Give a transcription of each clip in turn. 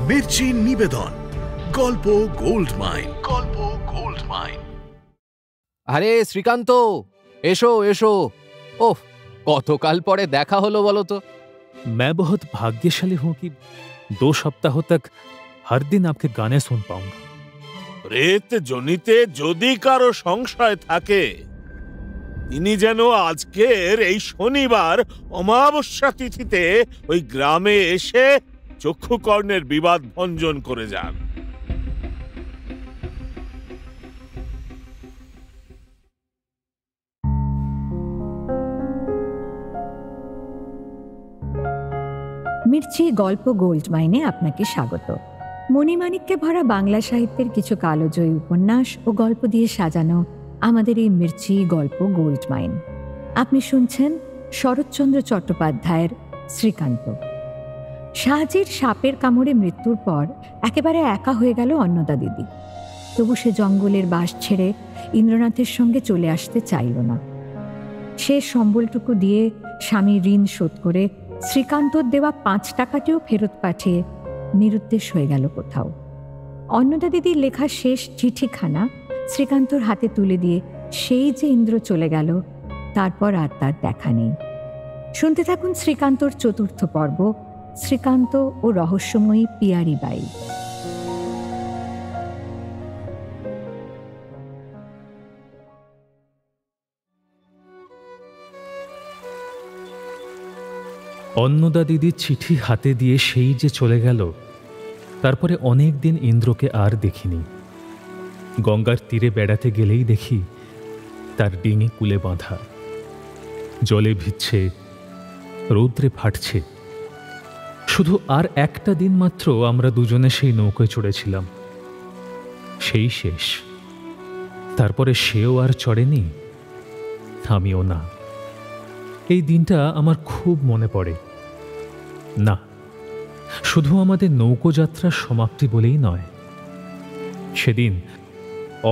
মির্চি নিবেদন গল্প gold mine. গল্প গোল্ড মাইন। আরে শ্রীকান্ত, এসো এসো। ওহ, কতকাল পরে দেখা হলো বলো তো। मैं बहुत भाग्यशाली हूं कि 2 सप्ताह तक हर दिन आपके गाने सुन पाऊंगा। প্রেত জনিতে যদি কারো সংশয় থাকে, তিনি যেন আজকের এই শনিবার অমাবস্যা তিথিতে ওই গ্রামে এসে চক্ষুকর্ণের বিবাদ ভঞ্জন করে যান। মির্চি গল্প গোল্ড মাইনে আপনাকে স্বাগত। মণিমাণিক্যে ভরা বাংলা সাহিত্যের কিছু কালজয়ী উপন্যাস ও গল্প দিয়ে সাজানো আমাদের এই মির্চি গল্প গোল্ড মাইন। আপনি শুনছেন শরৎচন্দ্র চট্টোপাধ্যায়ের শ্রীকান্ত। শাহজির সাপের কামড়ে মৃত্যুর পর একেবারে একা হয়ে গেল অন্নদা দিদি। তবু সে জঙ্গলের বাস ছেড়ে ইন্দ্রনাথের সঙ্গে চলে আসতে চাইল না। সে সম্বলটুকু দিয়ে স্বামীর ঋণ শোধ করে শ্রীকান্তর দেওয়া 5 টাকাটিও ফেরত পাঠিয়ে নিরুদ্দেশ হয়ে গেল কোথাও। অন্নদা দিদির লেখা শেষ চিঠিখানা শ্রীকান্তর হাতে তুলে দিয়ে সেই যে ইন্দ্র চলে গেল, তারপর আর তার দেখা নেই। শুনতে থাকুন শ্রীকান্তর 4র্থ পর্ব, শ্রীকান্ত ও রহস্যময়ী পিয়ারি বাই। অন্নদা দিদির চিঠি হাতে দিয়ে সেই যে চলে গেল, তারপরে অনেক দিন ইন্দ্রকে আর দেখিনি। গঙ্গার তীরে বেড়াতে গেলেই দেখি তার ডিঙি কুলে বাঁধা, জলে ভিজছে, রৌদ্রে ফাটছে। শুধু আর একটা দিন মাত্র আমরা দুজনে সেই নৌকায় চড়েছিলাম, সেই শেষ। তারপরে সেও আর চড়েনি, আমিও না। এই দিনটা আমার খুব মনে পড়ে। না, শুধু আমাদের নৌকোযাত্রার সমাপ্তি বলেই নয়, সেদিন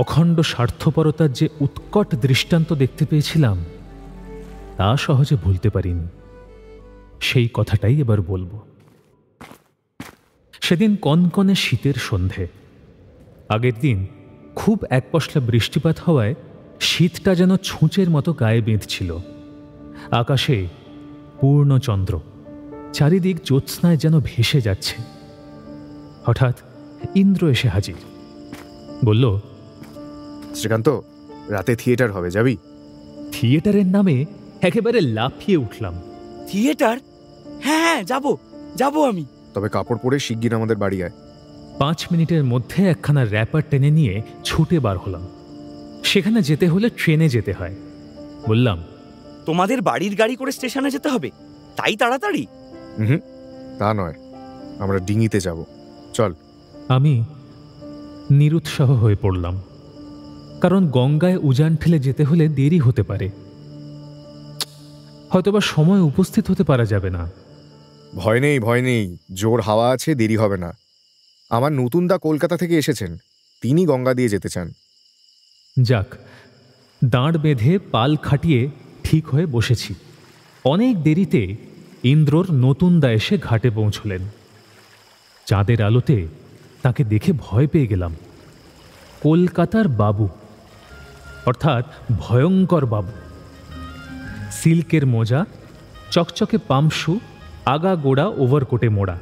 অখণ্ড স্বার্থপরতার যে উৎকট দৃষ্টান্ত দেখতে পেয়েছিলাম, তা সহজে ভুলতে পারিনি। সেই কথাটাই এবার বলবো। সেদিন কনকনে শীতের সন্ধে। আগের দিন খুব একপশলা বৃষ্টিপাত হওয়ায় শীতটা যেন ছুঁচের মতো গায়ে বেঁধছিল। আকাশে পূর্ণচন্দ্র, চারিদিক জ্যোৎস্নায় যেন ভেসে যাচ্ছে। হঠাৎ ইন্দ্র এসে হাজির। বলল, শ্রীকান্ত, রাতে থিয়েটার হবে, যাবি? থিয়েটারের নামে একেবারে লাফিয়ে উঠলাম। থিয়েটার? হ্যাঁ হ্যাঁ, যাবো আমি। তবে কাপড় পরে শিগগির আমাদের বাড়ি আয়। 5 মিনিটের মধ্যে একখানা র্যাপার টেনে নিয়ে ছুটে বার হলাম। সেখানে যেতে হলে ট্রেনে যেতে হয়। বললাম, তোমাদের বাড়ির গাড়ি করে স্টেশনে যেতে হবে, তাই তাড়াতাড়ি? তা নয়, আমরা ডিঙিতে যাব, চল। আমি নিরুৎসাহ হয়ে পড়লাম, কারণ গঙ্গায় উজান ঠেলে যেতে হলে দেরি হতে পারে, হয়তোবা সময় উপস্থিত হতে পারা যাবে না। ভয় নেই, জোর হাওয়া আছে, দেরি হবে না। আমার নতুন দা কলকাতা থেকে এসেছেন, তিনি গঙ্গা দিয়ে যেতে চান। যাক, দাঁড় বেঁধে পাল খাটিয়ে ঠিক হয়ে বসেছি। অনেক দেরিতে ইন্দ্রর নতুন দা এসে ঘাটে পৌঁছলেন। চাঁদের আলোতে তাকে দেখে ভয় পেয়ে গেলাম। কলকাতার বাবু, অর্থাৎ ভয়ঙ্কর বাবু। সিল্কের মোজা, চকচকে পামশু, আগা গোড়া ওভারকোটে মোড়া,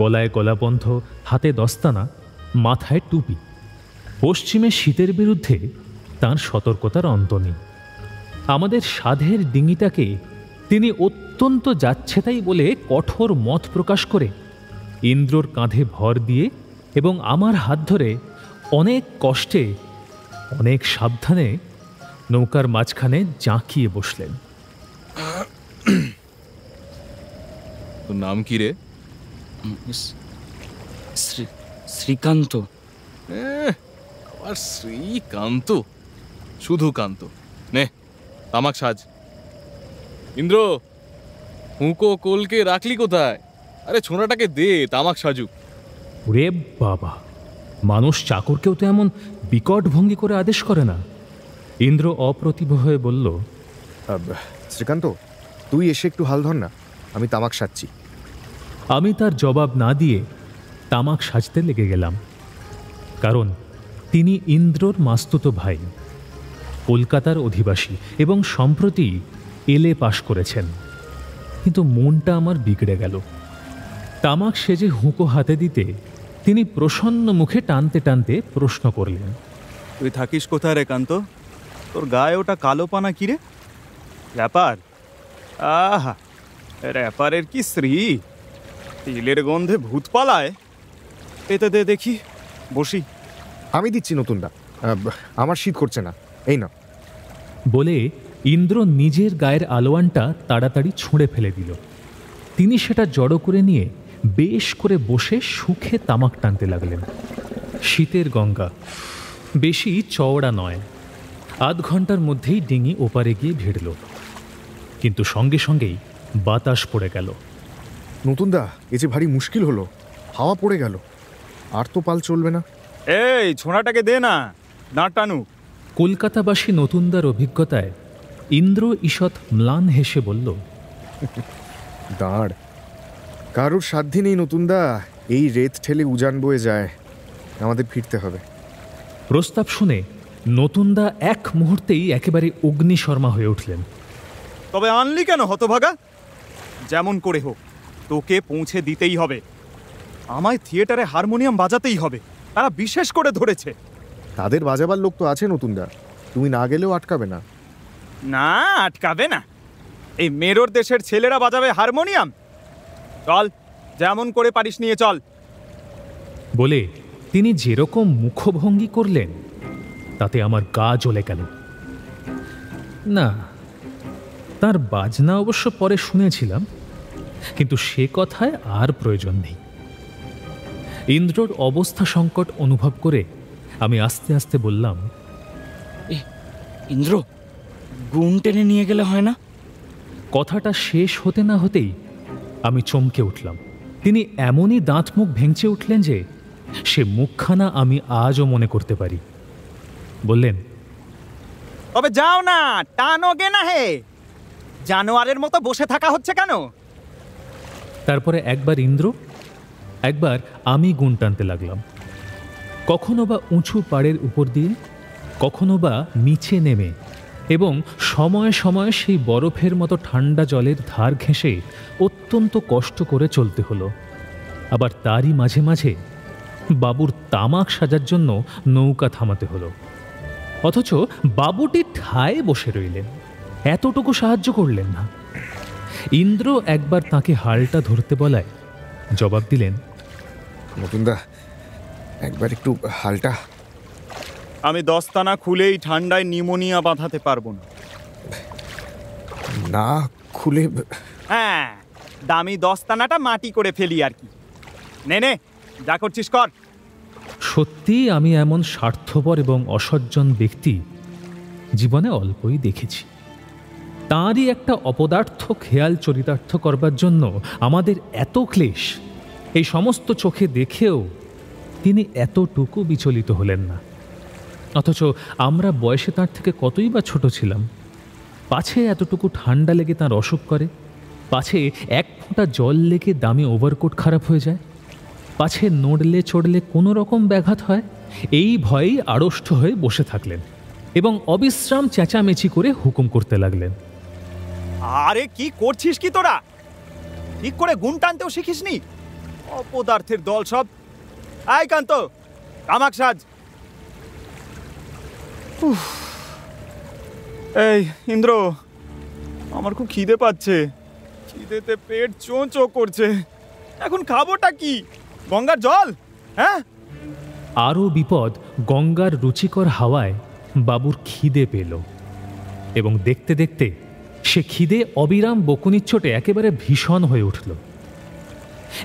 গলায় গলাবন্ধ, হাতে দস্তানা, মাথায় টুপি। পশ্চিমে শীতের বিরুদ্ধে তাঁর সতর্কতার অন্ত নেই। আমাদের সাধের ডিঙিটাকে তিনি অত্যন্ত যাচ্ছেতাই বলে কঠোর মত প্রকাশ করে ইন্দ্রর কাঁধে ভর দিয়ে এবং আমার হাত ধরে অনেক কষ্টে, অনেক সাবধানে নৌকার মাঝখানে জাঁকিয়ে বসলেন। তোর নাম কি রে? শ্রীকান্ত। আবার শ্রীকান্ত? শুধু কান্ত? নে, তামাক সাজ। ইন্দ্র, হুঁকো কোলকে রাখলি কোথায়? আরে ছোঁড়াটাকে দে, তামাক সাজুক। ওরে বাবা, মানুষ চাকরকেও তো এমন বিকট ভঙ্গি করে আদেশ করে না। ইন্দ্র অপ্রতিভ হয়ে বলল, শ্রীকান্ত, তুই এসে একটু হাল ধর না, আমি তামাক সাজছি। আমি তার জবাব না দিয়ে তামাক সাজতে লেগে গেলাম, কারণ তিনি ইন্দ্রর মাস্তুতো ভাই, কলকাতার অধিবাসী এবং সম্প্রতি এলএ পাশ করেছেন। কিন্তু মনটা আমার বিগড়ে গেল। তামাক সেজে হুঁকো হাতে দিতে তিনি প্রসন্ন মুখে টানতে টানতে প্রশ্ন করলেন, তুই থাকিস কোথায় রে কান্ত? তোর গায়ে ওটা কালো পানা কিরে? র্যাপার? আহা, র্যাপারের কি শ্রী! তেলের গন্ধে ভূত পালায়। এতে দে দেখি, বসি। আমি দিচ্ছি নতুনদা, আমার শীত করছে না, এই না। বলে ইন্দ্র নিজের গায়ের আলোয়ানটা তাড়াতাড়ি ছুঁড়ে ফেলে দিল। তিনি সেটা জড়ো করে নিয়ে বেশ করে বসে সুখে তামাক টানতে লাগলেন। শীতের গঙ্গা বেশি চওড়া নয়, আধ ঘন্টার মধ্যেই ডিঙি ওপারে গিয়ে ভিড়ল, কিন্তু সঙ্গে সঙ্গেই বাতাস পড়ে গেল। নতুনদা, এ যে ভারী মুশকিল হলো, হাওয়া পড়ে গেল, আর তো পাল চলবে না। এই ছোঁড়াটাকে দে না, দাঁড় টানুক। কলকাতাবাসী নতুনদার অভিজ্ঞতায় ইন্দ্র ঈষৎ ম্লান হেসে বলল, দাঁড়, কারোর সাধ্যি নেই নতুনদা, এই রেত ঠেলে উজান বয়ে যায়, আমাদের ফিরতে হবে। প্রস্তাব শুনে নতুনদা এক মুহূর্তেই একেবারে অগ্নিশর্মা হয়ে উঠলেন। তবে আনলি কেন হতভাগা? যেমন করে হোক তোকে পৌঁছে দিতেই হবে। আমায় থিয়েটারে হারমোনিয়াম বাজাতেই হবে, তারা বিশেষ করে ধরেছে। তাদের বাজাবার লোক তো আছে নতুনদা, তুমি না গেলেও আটকাবে না। না, আটকাবে না। এই মেরোর দেশের ছেলেরা বাজাবে হারমোনিয়াম? চল, যেমন করে পারিস নিয়ে চল। বলে তিনি যেরকম মুখভঙ্গি করলেন তাতে আমার গা জ্বলে গেল। না, তার বাজনা অবশ্য পরে শুনেছিলাম, কিন্তু সে কথায় আর প্রয়োজন নেই। ইন্দ্রর অবস্থা সংকট অনুভব করে আমি আস্তে আস্তে বললাম, ইন্দ্র, গুণ টেনে নিয়ে গেলে হয় না? কথাটা শেষ হতে না হতেই আমি চমকে উঠলাম। তিনি এমনই দাঁত মুখ ভেঙচে উঠলেন যে সে মুখখানা আমি আজও মনে করতে পারি। বললেন, তবে যাও না, টানোগে না হে, জানোয়ারের মতো বসে থাকা হচ্ছে কেন? তারপরে একবার ইন্দ্র, একবার আমি গুণ টানতে লাগলাম। কখনো বা উঁচু পাড়ের উপর দিয়ে, কখনো বা নিচে নেমে, এবং সময়ে সময়ে সেই বরফের মতো ঠান্ডা জলের ধার ঘেঁষে অত্যন্ত কষ্ট করে চলতে হলো। আবার তারই মাঝে মাঝে বাবুর তামাক সাজার জন্য নৌকা থামাতে হলো, অথচ বাবুটি ঠায় বসে রইলেন, এতটুকু সাহায্য করলেন না। ইন্দ্র একবার তাকে হালটা ধরতে বলায় জবাব দিলেন, নতুনদা, একবার একটু হালটা। আমি দস্তানা খুলেই ঠান্ডায় নিউমোনিয়া বাঁধাতে পারবো না। না খুলে? হ্যাঁ, দামি দস্তানাটা মাটি করে ফেলি আর কি। নে নে, যা করছিস কর। সত্যি আমি এমন স্বার্থপর এবং অসজ্জন ব্যক্তি জীবনে অল্পই দেখেছি। তাঁরই একটা অপদার্থ খেয়াল চরিতার্থ করবার জন্য আমাদের এত ক্লেশ, এই সমস্ত চোখে দেখেও তিনি এতটুকু বিচলিত হলেন না। অথচ আমরা বয়সে তার থেকে কতই বা ছোট ছিলাম। পাছে এতটুকু ঠান্ডা লেগে তাঁর অসুখ করে, পাছে এক ফোঁটা জল লেগে দামি ওভারকোট খারাপ হয়ে যায়, পাছে নড়লে চড়লে কোনো রকম ব্যাঘাত হয়, এই ভয়েই আড়ষ্ট হয়ে বসে থাকলেন এবং অবিশ্রাম চেঁচামেচি করে হুকুম করতে লাগলেন। আরে কি করছিস কি তোরা? ঠিক করে গুণ টানতেও শিখিসনি? অপদার্থের দল সব। আয় কান্ত, তামাক সাজ। এই ইন্দ্র, আমার খুব খিদে পাচ্ছে, খিদেতে পেট চোঁ চোঁ করছে। এখন খাবোটা কি? গঙ্গার জল? হ্যাঁ। আরও বিপদ, গঙ্গার রুচিকর হাওয়ায় বাবুর খিদে পেল এবং দেখতে দেখতে সে খিদে অবিরাম বকুনির চোটে একেবারে ভীষণ হয়ে উঠল।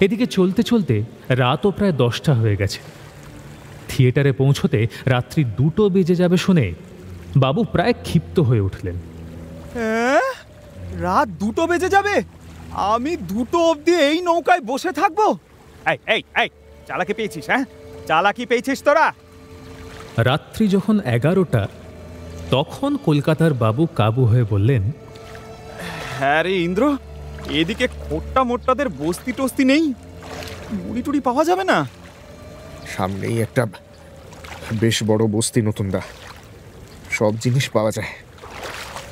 এদিকে চলতে চলতে রাতও প্রায় 10টা হয়ে গেছে। থিয়েটারে পৌঁছতে রাত্রি 2টো বেজে যাবে শুনে বাবু প্রায় ক্ষিপ্ত হয়ে উঠলেন। হ্যাঁ, রাত 2টো বেজে যাবে? আমি 2টো অবধি এই নৌকায় বসে থাকবো? এই এই এই, চালাকি পেয়েছিস? হ্যাঁ, চালাকি পেয়েছিস তোরা? রাত্রি যখন 11টা, তখন কলকাতার বাবু কাবু হয়ে বললেন, হ্যাঁ রে ইন্দ্র, এদিকে খোট্টা মোট্টাদের বস্তি টস্তি নেই? মুড়ি টুড়ি পাওয়া যাবে না? সামনেই একটা বেশ বড় বস্তি নতুনদা, সব জিনিস পাওয়া যায়।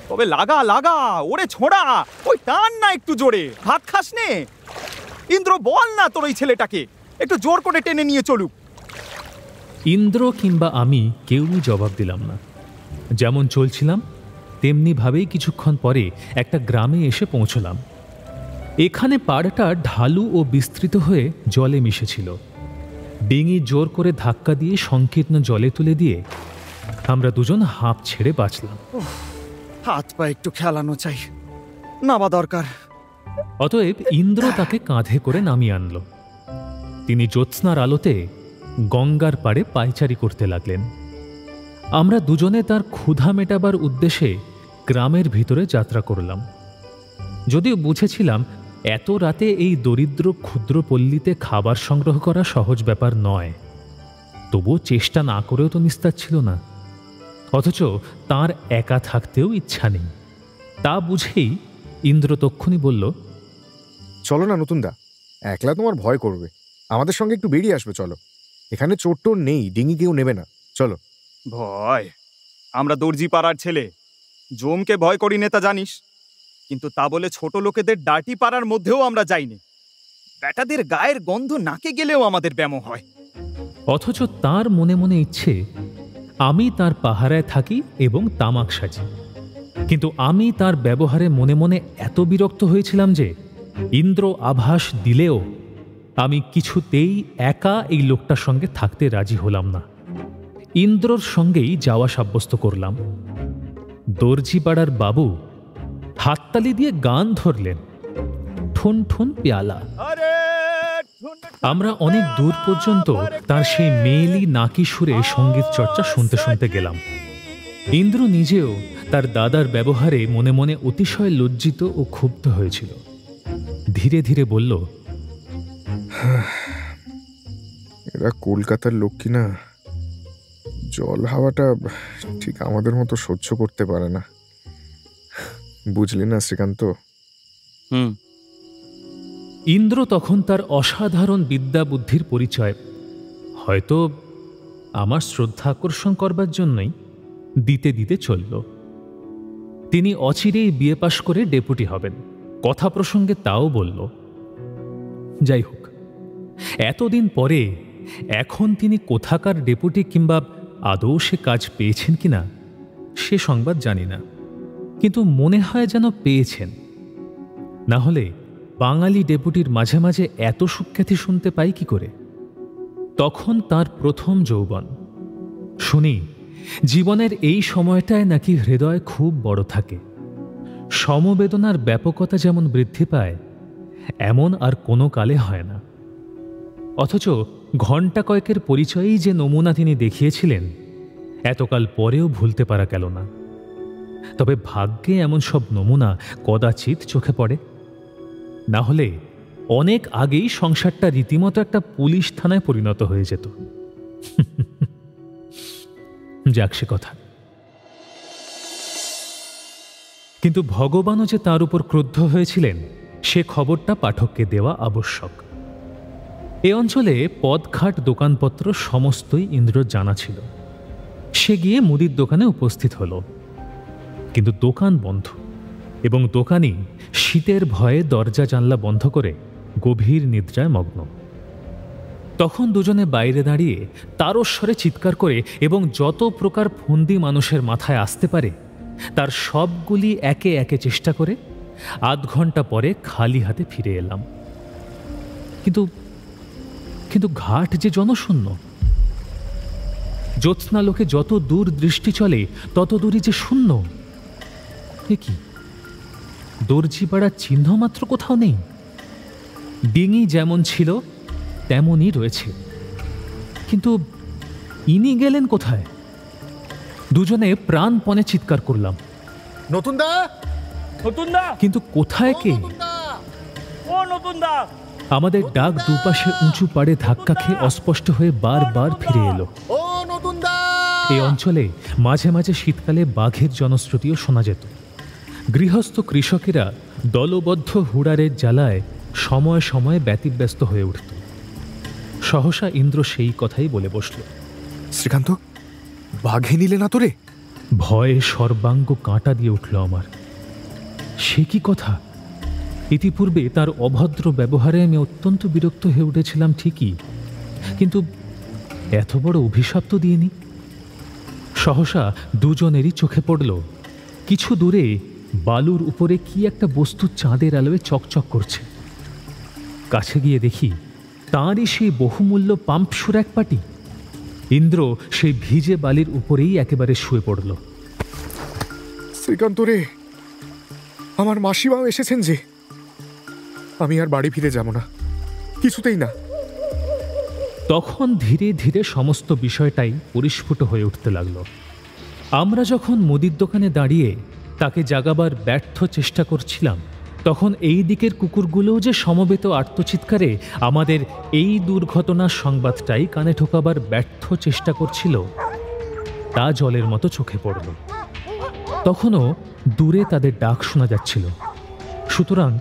তবে লাগা লাগা, ওরে ছোড়া, ওই টান না একটু জোরে। ভাত খাস নে? ইন্দ্র বল না তোর ওই ছেলেটাকে একটু জোর করে টেনে নিয়ে চলুক। ইন্দ্র কিংবা আমি কেউই জবাব দিলাম না। যেমন চলছিলাম তেমনিভাবেই কিছুক্ষণ পরে একটা গ্রামে এসে পৌঁছলাম। এখানে পাড়টা ঢালু ও বিস্তৃত হয়ে জলে মিশেছিল। ডিঙি জোর করে ধাক্কা দিয়ে সংকীর্ণ জলে তুলে দিয়ে আমরা দুজন হাঁপ ছেড়ে বাঁচলাম। হাত পা একটু খেলানো চাই, নাবা দরকার। অতএব ইন্দ্র তাকে কাঁধে করে নামিয়ে আনল। তিনি জ্যোৎস্নার আলোতে গঙ্গার পাড়ে পায়চারি করতে লাগলেন। আমরা দুজনে তার ক্ষুধা মেটাবার উদ্দেশ্যে গ্রামের ভিতরে যাত্রা করলাম। যদিও বুঝেছিলাম এত রাতে এই দরিদ্র ক্ষুদ্র পল্লীতে খাবার সংগ্রহ করা সহজ ব্যাপার নয়, তবুও চেষ্টা না করেও তো নিস্তার ছিল না। অথচ তার একা থাকতেও ইচ্ছা নেই। তা বুঝেই ইন্দ্র তক্ষুনি বলল, চলো না নতুনদা, একলা তোমার ভয় করবে, আমাদের সঙ্গে একটু বেরিয়ে আসবে। চলো, এখানে চোর টোর নেই, ডিঙি কেউ নেবে না, চলো। ভয়? আমরা দর্জি পাড়ার ছেলে, জমকে ভয় করি নেতা জানিস, কিন্তু তা বলে ছোট লোকেদের ডাটি পাড়ার মধ্যেও আমরা যাইনি। বেটাদের গায়ের গন্ধ নাকে গেলেও আমাদের ব্যামো হয়। অথচ তার মনে মনে ইচ্ছে আমি তার পাহারায় থাকি এবং তামাক সাজি। কিন্তু আমি তার ব্যবহারে মনে মনে এত বিরক্ত হয়েছিলাম যে ইন্দ্র আভাস দিলেও আমি কিছুতেই একা এই লোকটার সঙ্গে থাকতে রাজি হলাম না। ইন্দ্রর সঙ্গেই যাওয়া সাব্যস্ত করলাম। দর্জিপাড়ার বাবু হাততালি দিয়ে গান ধরলেন, ঠুন ঠুন পেয়ালা। আমরা অনেক দূর পর্যন্ত তার সেই মেয়েলি নাকি সুরে সঙ্গীত চর্চা শুনতে শুনতে গেলাম। ইন্দ্র নিজেও তার দাদার ব্যবহারে মনে মনে অতিশয় লজ্জিত ও ক্ষুব্ধ হয়েছিল। ধীরে ধীরে বলল, এরা কলকাতার লোক কিনা, জল হাওয়াটা ঠিক আমাদের মতো সহ্য করতে পারে না, বুঝলি না শ্রীকান্ত? ইন্দ্র তখন তার অসাধারণ বিদ্যা বুদ্ধির পরিচয় হয়তো আমার শ্রদ্ধা আকর্ষণ করবার জন্যই দিতে দিতে চলল। তিনি অচিরেই বিএ পাশ করে ডেপুটি হবেন, কথা প্রসঙ্গে তাও বলল। যাই হোক, এতদিন পরে এখন তিনি কোথাকার ডেপুটি কিংবা আদৌ সে কাজ পেয়েছেন কিনা সে সংবাদ জানি না, কিন্তু মনে হয় যেন পেয়েছেন। না হলে বাঙালি ডেপুটির মাঝে মাঝে এত সুখ্যাতি শুনতে পাই কি করে? তখন তার প্রথম যৌবন। শুনি জীবনের এই সময়টায় নাকি হৃদয় খুব বড় থাকে, সমবেদনার ব্যাপকতা যেমন বৃদ্ধি পায় এমন আর কোনো কালে হয় না। অথচ ঘণ্টা কয়েকের পরিচয়েই যে নমুনা তিনি দেখিয়েছিলেন এতকাল পরেও ভুলতে পারা গেল না। তবে ভাগ্যে এমন সব নমুনা কদাচিৎ চোখে পড়ে, না হলে অনেক আগেই সংসারটা রীতিমতো একটা পুলিশ থানায় পরিণত হয়ে যেত। যাক সে কথা। কিন্তু ভগবানও যে তার উপর ক্রুদ্ধ হয়েছিলেন সে খবরটা পাঠককে দেওয়া আবশ্যক। এ অঞ্চলে পদঘাট দোকানপত্র সমস্তই ইন্দ্রর জানা ছিল। সে গিয়ে মুদির দোকানে উপস্থিত হল, কিন্তু দোকান বন্ধ এবং দোকানি শীতের ভয়ে দরজা জানলা বন্ধ করে গভীর নিদ্রায় মগ্ন। তখন দুজনে বাইরে দাঁড়িয়ে তারস্বরে চিৎকার করে এবং যত প্রকার ফন্দি মানুষের মাথায় আসতে পারে তার সবগুলি একে একে চেষ্টা করে আধ ঘন্টা পরে খালি হাতে ফিরে এলাম। কিন্তু ঘাট যে জনশূন্য। জ্যোৎস্নালোকে যত দূর দৃষ্টি চলে তত দূরই যে শূন্য। এ কি, দর্জিপাড়ার চিহ্ন মাত্র কোথাও নেই। ডিঙি যেমন ছিল তেমনই রয়েছে, কিন্তু ইনি গেলেন কোথায়? দুজনে প্রাণপণে চিৎকার করলাম, নতুনদা, নতুনদা! কিন্তু কোথায় কে? ও নতুনদা! আমাদের ডাক দুপাশে উঁচু পাড়ে ধাক্কা খেয়ে অস্পষ্ট হয়ে বারবার ফিরে এলো। এই অঞ্চলে মাঝে মাঝে শীতকালে বাঘের জনশ্রুতিও শোনা যেত। গৃহস্থ কৃষকেরা দলবদ্ধ হুড়ারের জ্বালায় সময়ে সময়ে ব্যতিব্যস্ত হয়ে উঠত। সহসা ইন্দ্র সেই কথাই বলে বসল। শ্রীকান্ত, বাঘে নিলে না তোরে? ভয়ে সর্বাঙ্গ কাঁটা দিয়ে উঠল আমার। সে কি কথা! ইতিপূর্বে তার অভদ্র ব্যবহারে আমি অত্যন্ত বিরক্ত হয়ে উঠেছিলাম ঠিকই, কিন্তু এত বড় অভিশাপ তো দিইনি। সহসা দুজনেরই চোখে পড়ল কিছু দূরে বালুর উপরে কি একটা বস্তু চাঁদের আলোয় চকচক করছে। কাছে গিয়ে দেখি তাঁরই সেই বহুমূল্য পাম্পসুর এক পাটি। ইন্দ্র সেই ভিজে বালির উপরেই একেবারে শুয়ে পড়ল। শ্রীকান্ত রে, আমার মাসিমাও এসেছেন যে। আমি আর বাড়ি ফিরে যাব না, কিছুতেই না। তখন ধীরে ধীরে সমস্ত বিষয়টাই পরিস্ফুট হয়ে উঠতে লাগল। আমরা যখন মুদির দোকানে দাঁড়িয়ে তাকে জাগাবার ব্যর্থ চেষ্টা করছিলাম, তখন এই দিকের কুকুরগুলোও যে সমবেত আর্তচিৎকারে আমাদের এই দুর্ঘটনার সংবাদটাই কানে ঢোকাবার ব্যর্থ চেষ্টা করছিল, তা জলের মতো চোখে পড়ল। তখনও দূরে তাদের ডাক শোনা যাচ্ছিল। সুতরাং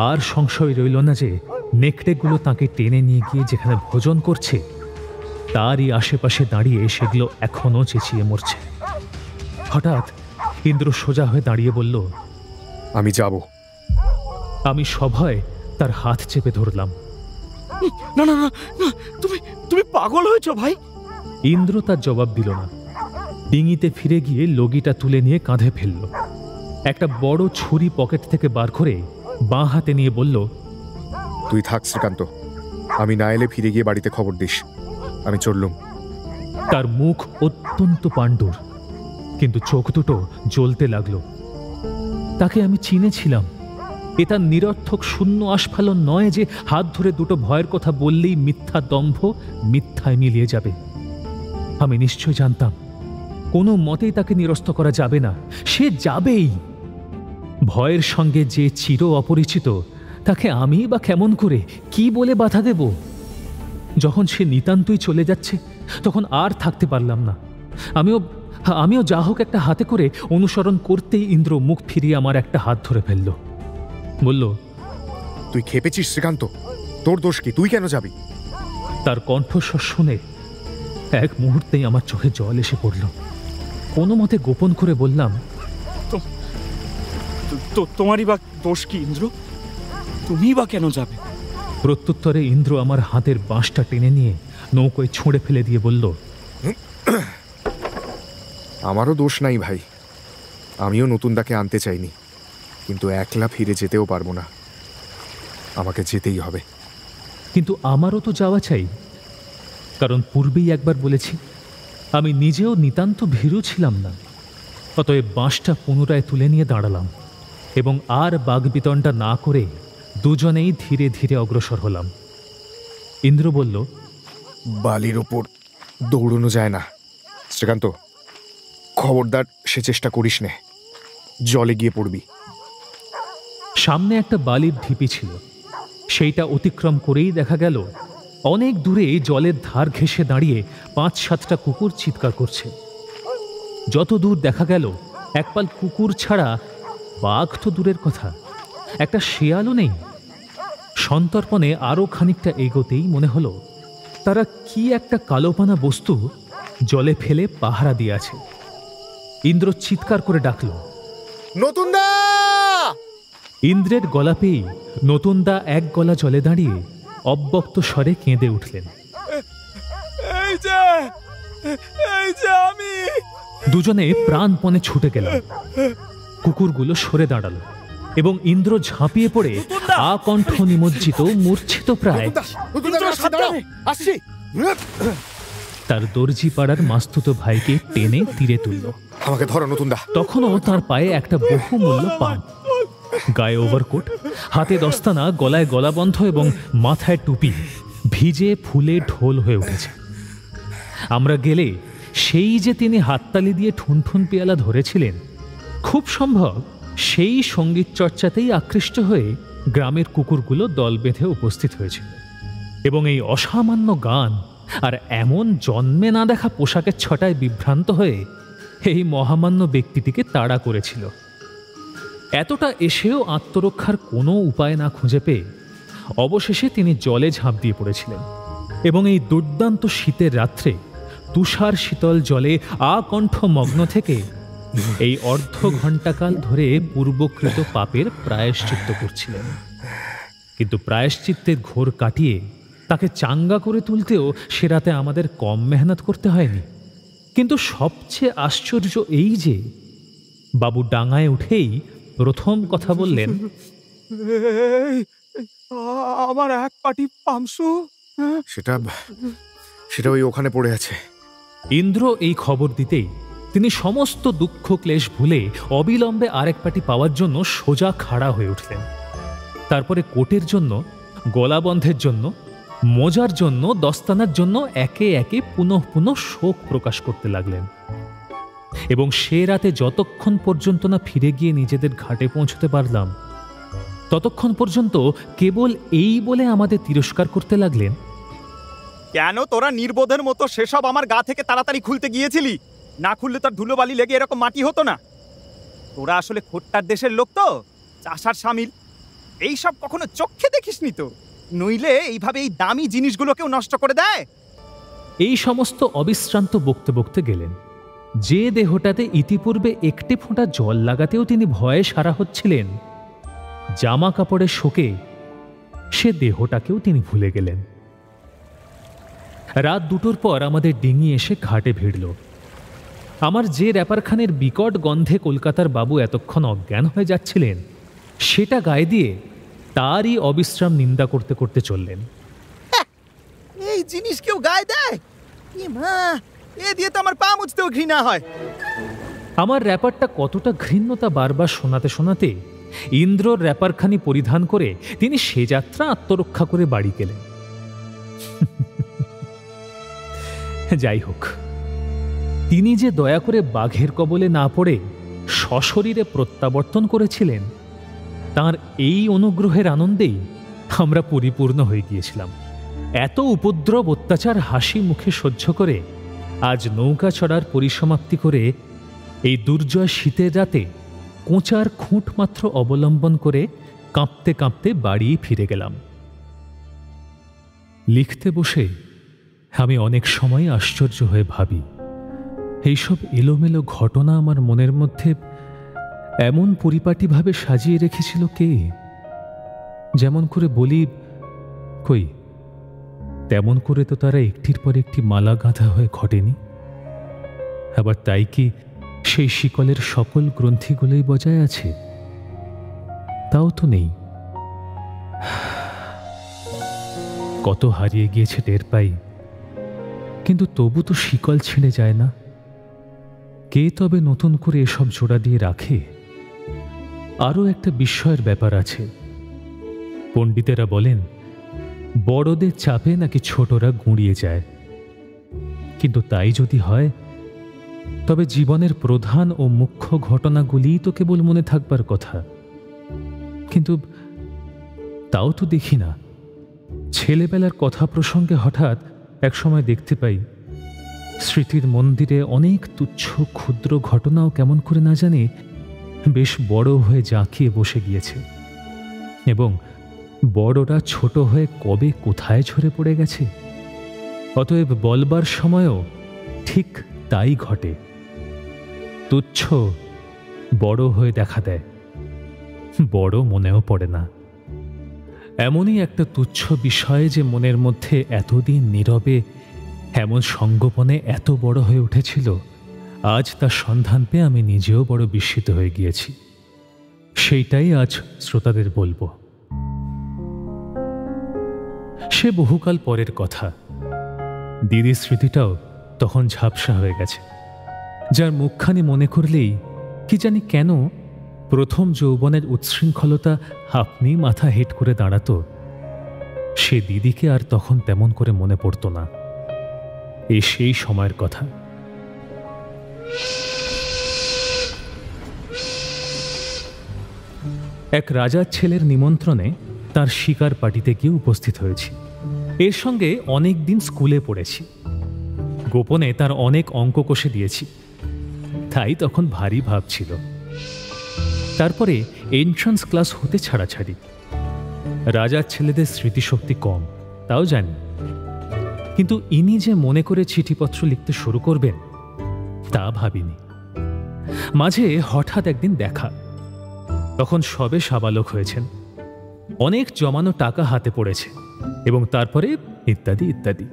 আর সংশয় রইল না যে নেকড়েগুলো তাকে টেনে নিয়ে গিয়ে যেখানে ভোজন করছে তারই আশেপাশে দাঁড়িয়ে সেগুলো এখনও চেঁচিয়ে মরছে। হঠাৎ ইন্দ্র সোজা হয়ে দাঁড়িয়ে বলল, আমি যাব। আমি সভয়ে তার হাত চেপে ধরলাম। না না না, তুমি পাগল হয়েছো ভাই? ইন্দ্র তার জবাব দিল না। ডিঙিতে ফিরে গিয়ে লগিটা তুলে নিয়ে কাঁধে ফেলল। একটা বড় ছুরি পকেট থেকে বার করে বাঁ হাতে নিয়ে বলল, তুই থাক শ্রীকান্ত, আমি না এলে ফিরে গিয়ে বাড়িতে খবর দিস। আমি চললুম। তার মুখ অত্যন্ত পাণ্ডুর, কিন্তু চোখ দুটো জ্বলতে লাগলো। তাকে আমি চিনেছিলাম। এ তার নিরর্থক শূন্য আস্ফালন নয় যে হাত ধরে দুটো ভয়ের কথা বললেই মিথ্যা দম্ভ মিথ্যায় মিলিয়ে যাবে। আমি নিশ্চয় জানতাম কোনো মতেই তাকে নিরস্ত করা যাবে না, সে যাবেই। ভয়ের সঙ্গে যে চির অপরিচিত, তাকে আমি বা কেমন করে কি বলে বাধা দেব? যখন সে নিতান্তই চলে যাচ্ছে তখন আর থাকতে পারলাম না। আমিও যা হোক একটা হাতে করে অনুসরণ করতেই ইন্দ্র মুখ ফিরিয়ে আমার একটা হাত ধরে ফেলল। বলল, তুই খেপেছিস শ্রীকান্ত, তোর দোষ কি? তুই কেন যাবি? তার কণ্ঠস্বর শুনে এক মুহূর্তেই আমার চোখে জল এসে পড়ল। কোনো মতে গোপন করে বললাম, তোমারই বা দোষ কি ইন্দ্র? তুমি বা কেন যাবে? প্রত্যুত্তরে ইন্দ্র আমার হাতের বাঁশটা টেনে নিয়ে নৌকোয় ছুঁড়ে ফেলে দিয়ে বলল, আমারও দোষ নাই ভাই। আমিও নতুনদাকে আনতে চাইনি, কিন্তু একলা ফিরে যেতেও পারবো না। আমাকে যেতেই হবে। কিন্তু আমারও তো যাওয়া চাই, কারণ পূর্বেই একবার বলেছি আমি নিজেও নিতান্ত ভীরু ছিলাম না। অতএব বাঁশটা পুনরায় তুলে নিয়ে দাঁড়ালাম এবং আর বাগবিতণ্ডা না করে দুজনেই ধীরে ধীরে অগ্রসর হলাম। ইন্দ্র বলল, বালির ওপর দৌড়ানো যায় না শ্রীকান্ত, খবরদার সে চেষ্টা করিস নে, জলে গিয়ে পড়বি। সামনে একটা বালির ঢিপি ছিল, সেইটা অতিক্রম করেই দেখা গেল অনেক দূরে জলের ধার ঘেঁষে দাঁড়িয়ে ৫-৭টা কুকুর চিৎকার করছে। যত দূর দেখা গেল একপাল কুকুর ছাড়া বাঘ তো দূরের কথা, একটা শেয়ালও নেই। সন্তর্পণে আরও খানিকটা এগোতেই মনে হলো তারা কি একটা কালোপানা বস্তু জলে ফেলে পাহারা দিয়ে আছে। ইন্দ্র চিৎকার করে ডাকল, নতুনদা! ইন্দ্রের গলা পেয়েই নতুনদা এক গলা জলে দাঁড়িয়ে অব্যক্ত স্বরে কেঁদে উঠলেন। আমি দুজনে প্রাণপণে ছুটে গেল। কুকুরগুলো সরে দাঁড়ালো এবং ইন্দ্র ঝাঁপিয়ে পড়ে আকণ্ঠ নিমজ্জিত মূর্ছিত প্রায় তার দর্জি পাড়ার মাস্তুত ভাইকে টেনে তীরে তুলল। আমাকে ধরো নতুনদা। তখনও তার পায়ে একটা বহুমূল্য পান, গায়ে ওভারকোট, হাতে দস্তানা, গলায় গলাবন্ধ এবং মাথায় টুপি ভিজে ফুলে ঢোল হয়ে উঠেছে। আমরা গেলে সেই যে তিনি হাততালি দিয়ে ঠুনঠুন পেয়ালা ধরেছিলেন, খুব সম্ভব সেই সঙ্গীত চর্চাতেই আকৃষ্ট হয়ে গ্রামের কুকুরগুলো দল বেঁধে উপস্থিত হয়েছিল এবং এই অসামান্য গান আর এমন জন্মে না দেখা পোশাকের ছটায় বিভ্রান্ত হয়ে এই মহামান্য ব্যক্তিটিকে তাড়া করেছিল। এতটা এসেও আত্মরক্ষার কোনো উপায় না খুঁজে পেয়ে অবশেষে তিনি জলে ঝাঁপ দিয়ে পড়েছিলেন এবং এই দুর্দান্ত শীতের রাত্রে তুষার শীতল জলে আকণ্ঠ মগ্ন থেকে এই অর্ধ ঘণ্টাকাল ধরে পূর্বকৃত পাপের প্রায়শ্চিত্ত করছিলেন। কিন্তু প্রায়শ্চিত্তের ঘোর কাটিয়ে তাকে চাঙ্গা করে তুলতেও সে রাতে আমাদের কম মেহনত করতে হয়নি। কিন্তু সবচেয়ে আশ্চর্য এই যে বাবু ডাঙায় উঠেই প্রথম কথা বললেন, আমার এক পাটি পামসু। সেটা ওই ওখানে পড়ে আছে। ইন্দ্র এই খবর দিতেই তিনি সমস্ত দুঃখ ক্লেশ ভুলে অবিলম্বে আরেক পাটি পাওয়ার জন্য সোজা খাড়া হয়ে উঠলেন। তারপরে কোটের জন্য, গলাবন্ধের জন্য, মোজার জন্য, দস্তানার জন্য একে একে পুনঃ পুনঃ শোক প্রকাশ করতে লাগলেন। এবং সে রাতে যতক্ষণ পর্যন্ত না ফিরে গিয়ে নিজেদের ঘাটে পৌঁছতে পারলাম, ততক্ষণ পর্যন্ত কেবল এই বলে আমাদের তিরস্কার করতে লাগলেন, কেন তোরা নির্বোধের মতো সেসব আমার গা থেকে তাড়াতাড়ি খুলতে গিয়েছিলি? না খুললে তার ধুলোবালি লেগে এরকম মাটি হতো না। তোরা আসলে খোট্টার দেশের লোক তো, চাষার সামিল, এইসব কখনো চোখে দেখিসনি তো, নইলে এইভাবে এই দামি জিনিসগুলোকেও নষ্ট করে দেয়। এই সমস্ত অবিশ্রান্ত বকতে বকতে গেলেন। যে দেহটাতে ইতিপূর্বে একটি ফোঁটা জল লাগাতেও তিনি ভয়ে সারা হচ্ছিলেন, জামা কাপড়ের শোকে সে দেহটাকেও তিনি ভুলে গেলেন। রাত 2টোর পর আমাদের ডিঙি এসে ঘাটে ভিড়ল। আমার যে র্যাপারখানের বিকট গন্ধে কলকাতার বাবু এতক্ষণ অজ্ঞান হয়ে যাচ্ছিলেন, সেটা গায়ে দিয়ে তারই অবিশ্রাম নিন্দা করতে করতে চললেন। এই জিনিস কেউ গায়ে দেয়? এ দিয়ে তো আমার পা মুছতেও ঘৃণা হয়। আমার র্যাপারটা কতটা ঘৃণ্য তা বারবার শোনাতে শোনাতে ইন্দ্রর র্যাপারখানি পরিধান করে তিনি সে যাত্রা আত্মরক্ষা করে বাড়ি গেলেন। যাই হোক, তিনি যে দয়া করে বাঘের কবলে না পড়ে সশরীরে প্রত্যাবর্তন করেছিলেন, তাঁর এই অনুগ্রহের আনন্দেই আমরা পরিপূর্ণ হয়ে গিয়েছিলাম। এত উপদ্রব অত্যাচার হাসি মুখে সহ্য করে আজ নৌকা চড়ার পরিসমাপ্তি করে এই দুর্জয় শীতের রাতে কোঁচার খুঁট মাত্র অবলম্বন করে কাঁপতে কাঁপতে বাড়ি ফিরে গেলাম। লিখতে বসে আমি অনেক সময় আশ্চর্য হয়ে ভাবি, এইসব এলোমেলো ঘটনা আমার মনের মধ্যে এমন পরিপাটিভাবে সাজিয়ে রেখেছিল কে? যেমন করে বলি, কই, তেমন করে তো তারা একটির পর একটি মালা গাঁথা হয়ে ঘটেনি। আবার তাই কি সেই শিকলের সকল গ্রন্থিগুলোই বজায় আছে? তাও তো নেই। কত হারিয়ে গিয়েছে টের পাই, কিন্তু তবু তো শিকল ছিঁড়ে যায় না। কে তবে নতুন করে এসব জোড়া দিয়ে রাখে? আরও একটা বিস্ময়ের ব্যাপার আছে। পণ্ডিতেরা বলেন, বড়দের চাপে নাকি ছোটরা গুঁড়িয়ে যায়। কিন্তু তাই যদি হয়, তবে জীবনের প্রধান ও মুখ্য ঘটনাগুলিই তো কেবল মনে থাকবার কথা। কিন্তু তাও তো দেখি না। ছেলেবেলার কথা প্রসঙ্গে হঠাৎ একসময় দেখতে পাই, স্মৃতির মন্দিরে অনেক তুচ্ছ ক্ষুদ্র ঘটনাও কেমন করে না জানি বেশ বড় হয়ে জাঁকিয়ে বসে গিয়েছে, এবং বড়রা ছোট হয়ে কবে কোথায় ঝরে পড়ে গেছে। অতএব বলবার সময়ও ঠিক তাই ঘটে। তুচ্ছ বড় হয়ে দেখা দেয়, বড় মনেও পড়ে না। এমনই একটা তুচ্ছ বিষয় যে মনের মধ্যে এতদিন নীরবে এমন সঙ্গোপনে এত বড় হয়ে উঠেছিল, আজ তার সন্ধান পেয়ে আমি নিজেও বড় বিস্মিত হয়ে গিয়েছি। সেইটাই আজ শ্রোতাদের বলবো। সে বহুকাল পরের কথা। দিদির স্মৃতিটাও তখন ঝাপসা হয়ে গেছে, যার মুখখানি মনে করলেই কি জানি কেন প্রথম যৌবনের উচ্ছৃঙ্খলতা আপনি মাথা হেট করে দাঁড়াতো। সে দিদিকে আর তখন তেমন করে মনে পড়ত না। এই সেই সময়ের কথা। এক রাজার ছেলের নিমন্ত্রণে তার শিকার পার্টিতে গিয়ে উপস্থিত হয়েছি। এর সঙ্গে অনেক দিন স্কুলে পড়েছি। গোপনে তার অনেক অঙ্ক কষে দিয়েছি, তাই তখন ভারী ভাব ছিল। তারপরে এন্ট্রান্স ক্লাস হতে ছাড়াছাড়ি। রাজার ছেলেদের স্মৃতিশক্তি কম, তাও জানি। কিন্তু ইনি যে মনে করে চিঠিপত্র লিখতে শুরু করবেন তা ভাবিনি। মাঝে হঠাৎ একদিন দেখা, তখন সবে সাবালক হয়েছেন, অনেক জমানো টাকা হাতে পড়েছে এবং তারপরে ইত্যাদি ইত্যাদি।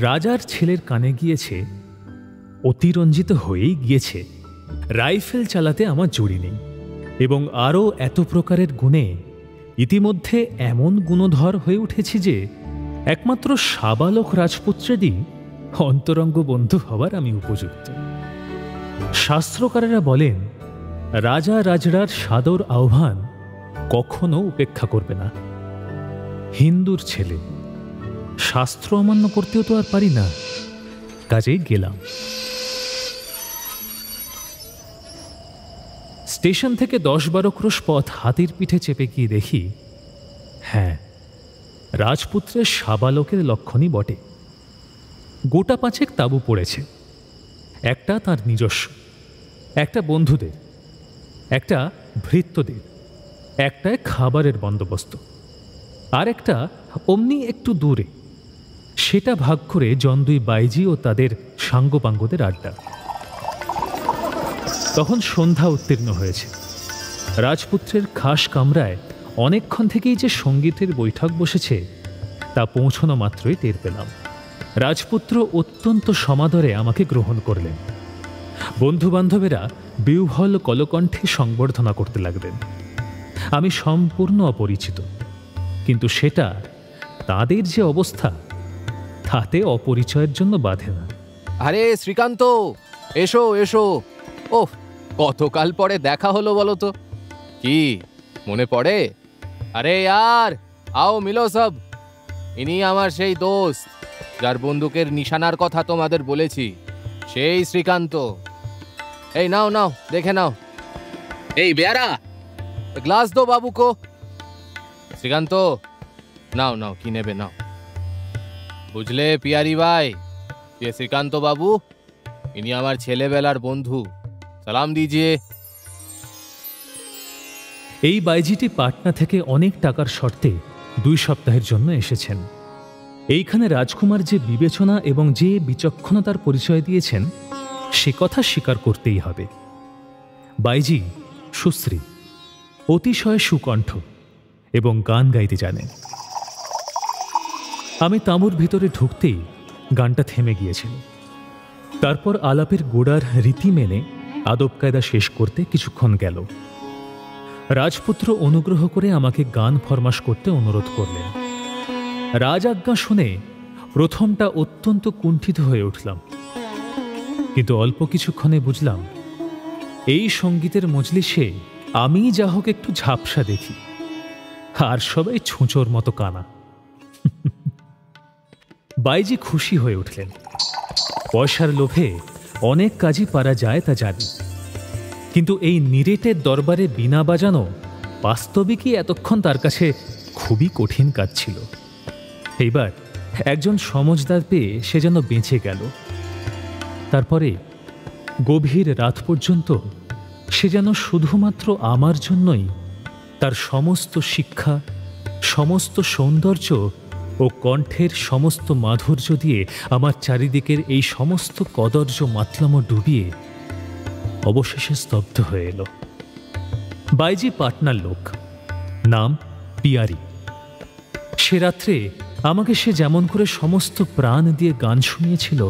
রাজার ছেলের কানে গিয়েছে, অতিরঞ্জিত হয়েই গিয়েছে, রাইফেল চালাতে আমার জুড়ি নেই এবং আরও এত প্রকারের গুণে ইতিমধ্যে এমন গুণধর হয়ে উঠেছি যে একমাত্র সাবালক রাজপুত্রেরই অন্তরঙ্গ বন্ধু হবার আমি উপযুক্ত। শাস্ত্রকারেরা বলেন, রাজা রাজড়ার সাদর আহ্বান কখনো উপেক্ষা করবে না। হিন্দুর ছেলে, শাস্ত্র অমান্য করতেও তো আর পারি না, কাজেই গেলাম। স্টেশন থেকে 10-12 ক্রোশ পথ হাতির পিঠে চেপে গিয়ে দেখি, হ্যাঁ, রাজপুত্রের সাবালকের লক্ষণই বটে। গোটা 5 তাঁবু পড়েছে, একটা তার নিজস্ব, একটা বন্ধুদের, একটা ভৃত্যদের, একটায় খাবারের বন্দোবস্ত, আর একটা অমনি একটু দূরে, সেটা ভাগ করে জন্দুই বাইজি ও তাদের সাঙ্গপাঙ্গদের আড্ডা। তখন সন্ধ্যা উত্তীর্ণ হয়েছে। রাজপুত্রের খাস কামরায় অনেকক্ষণ থেকেই যে সঙ্গীতের বৈঠক বসেছে তা পৌঁছানো মাত্রই টের পেলাম। রাজপুত্র অত্যন্ত সমাদরে আমাকে গ্রহণ করলেন। বন্ধুবান্ধবেরা বিহ্বল কলকণ্ঠে সংবর্ধনা করতে লাগলেন। আমি সম্পূর্ণ অপরিচিত, কিন্তু সেটা তাদের যে অবস্থা তাতে অপরিচয়ের জন্য বাধে না। আরে শ্রীকান্ত, এসো এসো। ওহ, কতকাল পরে দেখা হলো বলো তো, কি মনে পড়ে? আরে यार, आओ मिलो सब। ইনি আমার সেই দোস্ত যার বন্দুকের নিশানার কথা তোমাদের বলেছি, সেই শ্রীকান্ত। এই নাও নাও, দেখে নাও। এই বেয়ারা, গ্লাস দো বাবু কো। শ্রীকান্ত, নাও নাও, কি নেবে নাও। বুঝলে পিয়ারি ভাই, ये শ্রীকান্ত বাবু, ইনি আমার ছেলেবেলার বন্ধু, সালাম দিজিয়ে। এই বাইজিটি পাটনা থেকে অনেক টাকার শর্তে 2 সপ্তাহের জন্য এসেছেন। এইখানে রাজকুমার যে বিবেচনা এবং যে বিচক্ষণতার পরিচয় দিয়েছেন সে কথা স্বীকার করতেই হবে। বাইজি সুশ্রী, অতিশয় সুকণ্ঠ এবং গান গাইতে জানেন। আমি তাঁবুর ভিতরে ঢুকতেই গানটা থেমে গিয়েছিল। তারপর আলাপের গোড়ার রীতি মেনে আদব কায়দা শেষ করতে কিছুক্ষণ গেল। রাজপুত্র অনুগ্রহ করে আমাকে গান ফরমাশ করতে অনুরোধ করলেন। রাজাজ্ঞা শুনে প্রথমটা অত্যন্ত কুণ্ঠিত হয়ে উঠলাম, কিন্তু অল্প কিছুক্ষণে বুঝলাম এই সঙ্গীতের মজলিসে আমি যা হোক একটু ঝাপসা দেখি, আর সবাই ছুঁচোর মতো কানা। বাইজি খুশি হয়ে উঠলেন। পয়সার লোভে অনেক কাজই পারা যায় তা জানি, কিন্তু এই নিরেটের দরবারে বীণা বাজানো বাস্তবিকই এতক্ষণ তার কাছে খুবই কঠিন কাজ ছিল। এইবার একজন সমজদার পেয়ে সে যেন বেঁচে গেল। তারপরে গভীর রাত পর্যন্ত সে যেন শুধুমাত্র আমার জন্যই তার সমস্ত শিক্ষা, সমস্ত সৌন্দর্য ও কণ্ঠের সমস্ত মাধুর্য দিয়ে আমার চারিদিকের এই সমস্ত কদর্য মাতলাম ডুবিয়ে অবশেষে স্তব্ধ হয়ে এলো। বাইজি পাটনার লোক, নাম পিয়ারি। সে রাত্রে আমাকে সে যেমন করে সমস্ত প্রাণ দিয়ে গান শুনিয়েছিল,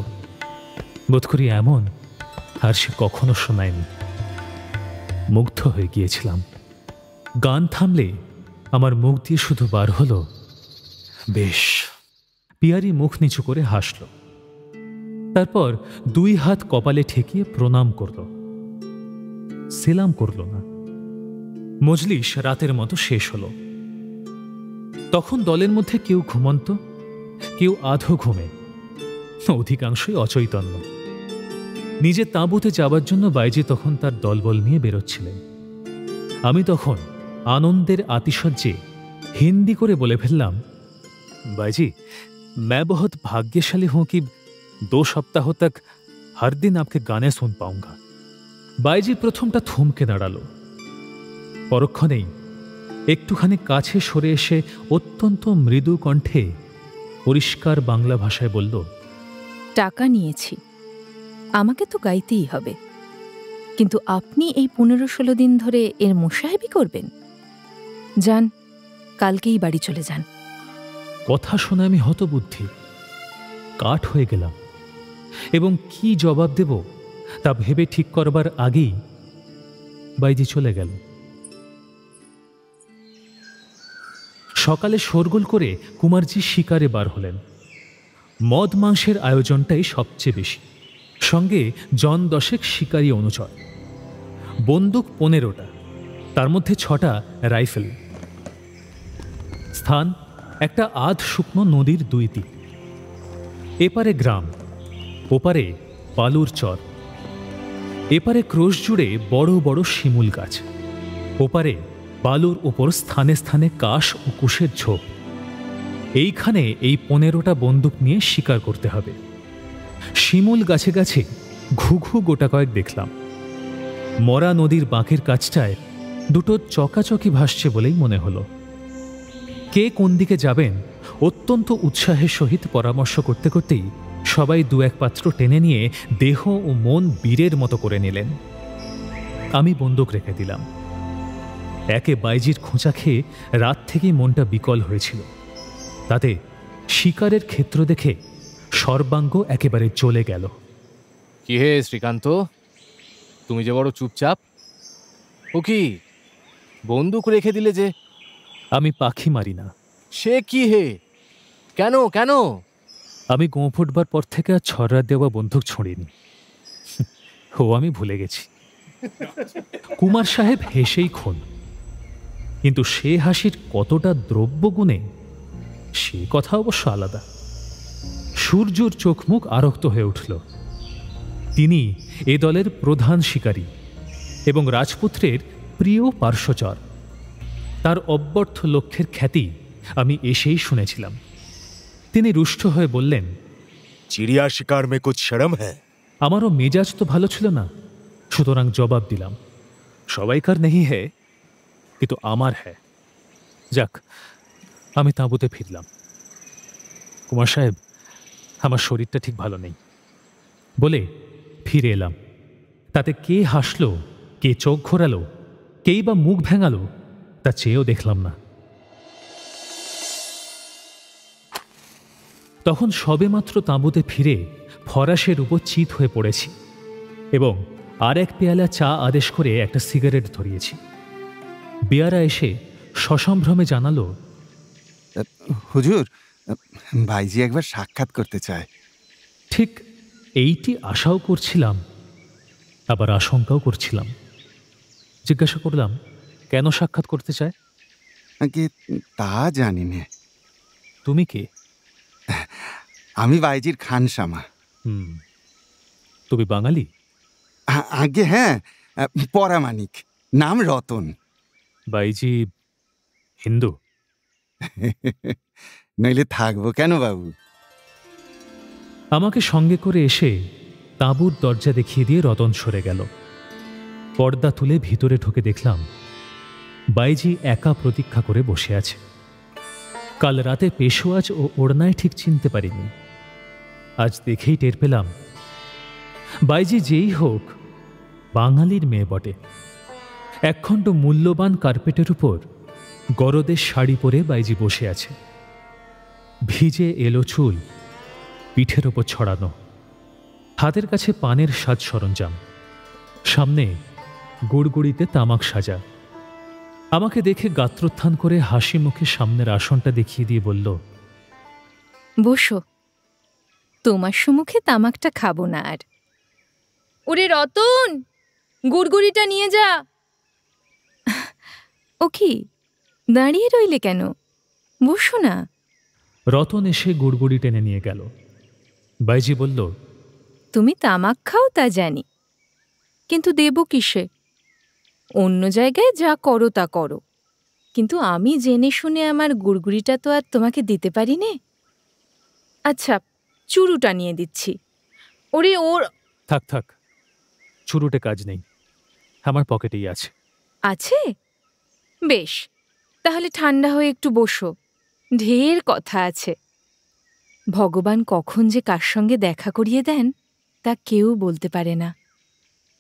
বোধ করি এমন আর সে কখনো শোনায়নি। মুগ্ধ হয়ে গিয়েছিলাম। গান থামলে আমার মুখ দিয়ে শুধু বার হলো, বেশ। পিয়ারি মুখ নিচু করে হাসল, তারপর 2 হাত কপালে ঠেকিয়ে প্রণাম করল। সেলাম করল না। মজলিস রাতের মতো শেষ হলো। তখন দলের মধ্যে কেউ ঘুমন্ত, কেউ আধো ঘুমে, অধিকাংশই অচৈতন্য। নিজে তাঁবুতে যাবার জন্য বাইজি তখন তার দলবল নিয়ে বেরোচ্ছিলেন। আমি তখন আনন্দের আতিশয্যে হিন্দি করে বলে ফেললাম, বাইজি, मैं बहुत भाग्यशाली हूं कि 2 सप्ताह तक हर दिन आपके गाने सुन पाऊंगा। বাইজি প্রথমটা থমকে দাঁড়ালো, পরক্ষণেই একটুখানি কাছে সরে এসে অত্যন্ত মৃদু কণ্ঠে পরিষ্কার বাংলা ভাষায় বলল, টাকা নিয়েছি, আমাকে তো গাইতেই হবে, কিন্তু আপনি এই 15-16 দিন ধরে এর মোসাহেবি করবেন? যান, কালকেই বাড়ি চলে যান। কথা শুনে আমি হতবুদ্ধি, কাঠ হয়ে গেলাম এবং কি জবাব দেব তা ভেবে ঠিক করবার আগেই বাইজি চলে গেল। সকালে শোরগোল করে কুমারজি শিকারে বার হলেন। মদ মাংসের আয়োজনটাই সবচেয়ে বেশি, সঙ্গে জন 10 শিকারী অনুচর, বন্দুক 15টা, তার মধ্যে 6টা রাইফেল। স্থান একটা আধ শুকনো নদীর 2 তীর। এপারে গ্রাম, ওপারে বালুর চর। এপারে ক্রোশ জুড়ে বড় বড় শিমুল গাছ, ওপারে বালুর ওপর স্থানে স্থানে কাশ ও কুশের ঝোপ। এইখানে এই 15টা বন্দুক নিয়ে শিকার করতে হবে। শিমুল গাছে গাছে ঘুঘু গোটা কয়েক দেখলাম। মরা নদীর বাঁকের কাছটায় দুটো চকাচকি ভাসছে বলেই মনে হলো। কে কোন দিকে যাবেন অত্যন্ত উৎসাহের সহিত পরামর্শ করতে করতেই সবাই 2-1 পাত্র টেনে নিয়ে দেহ ও মন বীরের মতো করে নিলেন। আমি বন্দুক রেখে দিলাম। একে বাইজির খোঁচা খেয়ে রাত থেকেই মনটা বিকল হয়েছিল। তাতে শিকারের ক্ষেত্র দেখে সর্বাঙ্গ একেবারে চলে গেল। কি হে শ্রীকান্ত, তুমি যে বড় চুপচাপ, ও কি বন্দুক রেখে দিলে যে? আমি পাখি মারি না। সে কি হে, কেন কেন? আমি গোঁ ফুটবার পর থেকে আর ছড়া দেওয়া বন্দুক ছড়িনি। ও আমি ভুলে গেছি। কুমার সাহেব হেসেই খুন, কিন্তু সে হাসির কতটা দ্রব্য গুণে সে কথা অবশ্য আলাদা। সূর্যর চোখ মুখ আরক্ত হয়ে উঠল। তিনি এ দলের প্রধান শিকারী এবং রাজপুত্রের প্রিয় পার্শ্বচর। তার অব্যর্থ লক্ষ্যের খ্যাতি আমি এসেই শুনেছিলাম। তিনি রুষ্ট হয়ে বললেন, চিড়িয়া শিকার মে কুছ শরম হ্যায়? আমারও মেজাজ তো ভালো ছিল না, সুতরাং জবাব দিলাম, সবাইকার নেই হে, কিন্তু আমার হ্যাঁ। যাক, আমি তাঁবুতে ফিরলাম। কুমার সাহেব, আমার শরীরটা ঠিক ভালো নেই বলে ফিরে এলাম। তাতে কে হাসলো, কে চোখ ঘোরালো, কেই বা মুখ ভেঙালো, তা চেয়েও দেখলাম না। তখন সবেমাত্র তাঁবুতে ফিরে ফরাসের উপর চিত হয়ে পড়েছি এবং আর 1 পেয়ালা চা আদেশ করে একটা সিগারেট ধরিয়েছি। বেয়ারা এসে সসম্ভ্রমে জানালো, হুজুর, ভাইজি একবার সাক্ষাৎ করতে চায়। ঠিক এইটি আশাও করছিলাম, আবার আশঙ্কাও করছিলাম। জিজ্ঞাসা করলাম, কেন সাক্ষাৎ করতে চায়? আগে তা জানি না। তুমি কে? আমি বাইজির খানসামা। তুমি বাঙালি? আগে হ্যাঁ, পরামানিক, নাম রতন। বাইজি হিন্দু? নইলে থাকবো কেন বাবু? আমাকে সঙ্গে করে এসে তাঁবুর দরজা দেখিয়ে দিয়ে রতন সরে গেল। পর্দা তুলে ভিতরে ঢুকে দেখলাম বাইজি একা প্রতীক্ষা করে বসে আছে। কাল রাতে পেশোয়াজ ও ওড়নায় ঠিক চিনতে পারিনি, আজ দেখেই টের পেলাম বাইজি যেই হোক বাঙালির মেয়ে বটে। একখণ্ড মূল্যবান কার্পেটের উপর গরদের শাড়ি পরে বাইজি বসে আছে। ভিজে এলো চুল পিঠের ওপর ছড়ানো, হাতের কাছে পানের সাজ সরঞ্জাম, সামনে গুড়গুড়িতে তামাক সাজা। আমাকে দেখে গাত্রোত্থান করে হাসি মুখে সামনের আসনটা দেখিয়ে দিয়ে বলল, বসো, তোমার সম্মুখে তামাকটা খাবো না আর। ওরে রতন, গুড়গুড়িটা নিয়ে যা। ও কি দাঁড়িয়ে রইলে কেন? বসো না। রতন এসে গুড়গুড়ি টেনে নিয়ে গেল। বাইজি বলল, তুমি তামাক খাও তা জানি, কিন্তু দেব কিসে? অন্য জায়গায় যা করো তা করো, কিন্তু আমি জেনে শুনে আমার গুড়গুড়িটা তো আর তোমাকে দিতে পারি নে। আচ্ছা, চুরুটা নিয়ে দিচ্ছি। ওরে ওর। থাক থাক, চুরুটে কাজ নেই, আমার পকেটেই আছে। আছে? বেশ, তাহলে ঠান্ডা হয়ে একটু বসো, ঢের কথা আছে। ভগবান কখন যে কার সঙ্গে দেখা করিয়ে দেন তা কেউ বলতে পারে না।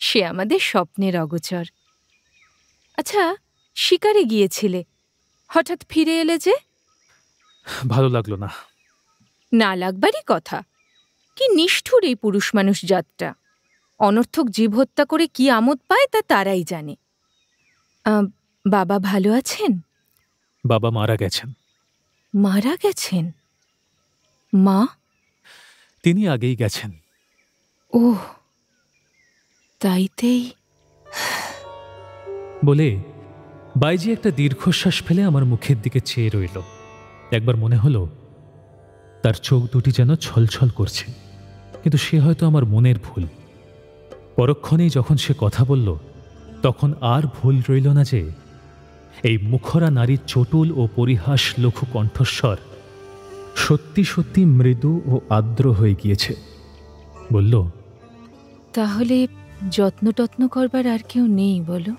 সে আমাদের স্বপ্নের অগোচর। আচ্ছা, শিকারে গিয়েছিলে, হঠাৎ ফিরে এলে যে? ভালো লাগলো না। না লাগবারই কথা। কি নিষ্ঠুর এই পুরুষ মানুষ জাতটা। অনর্থক জীব হত্যা করে কি আমোদ পায় তা তারাই জানে। বাবা ভালো আছেন? বাবা মারা গেছেন। মারা গেছেন? মা? তিনি আগেই গেছেন। ওহ, তাইতেই। বলে বাইজি একটা দীর্ঘশ্বাস ফেলে আমার মুখের দিকে চেয়ে রইল। একবার মনে হলো তার চোখ দুটি যেন ছলছল করছে, কিন্তু সে হয়তো আমার মনের ভুল। পরক্ষণেই যখন সে কথা বলল, তখন আর ভুল রইল না যে এই মুখরা নারীর চটুল ও পরিহাস লঘু কণ্ঠস্বর সত্যি সত্যি মৃদু ও আর্দ্র হয়ে গিয়েছে। বলল, তাহলে যত্ন টত্ন করবার আর কেউ নেই বলো?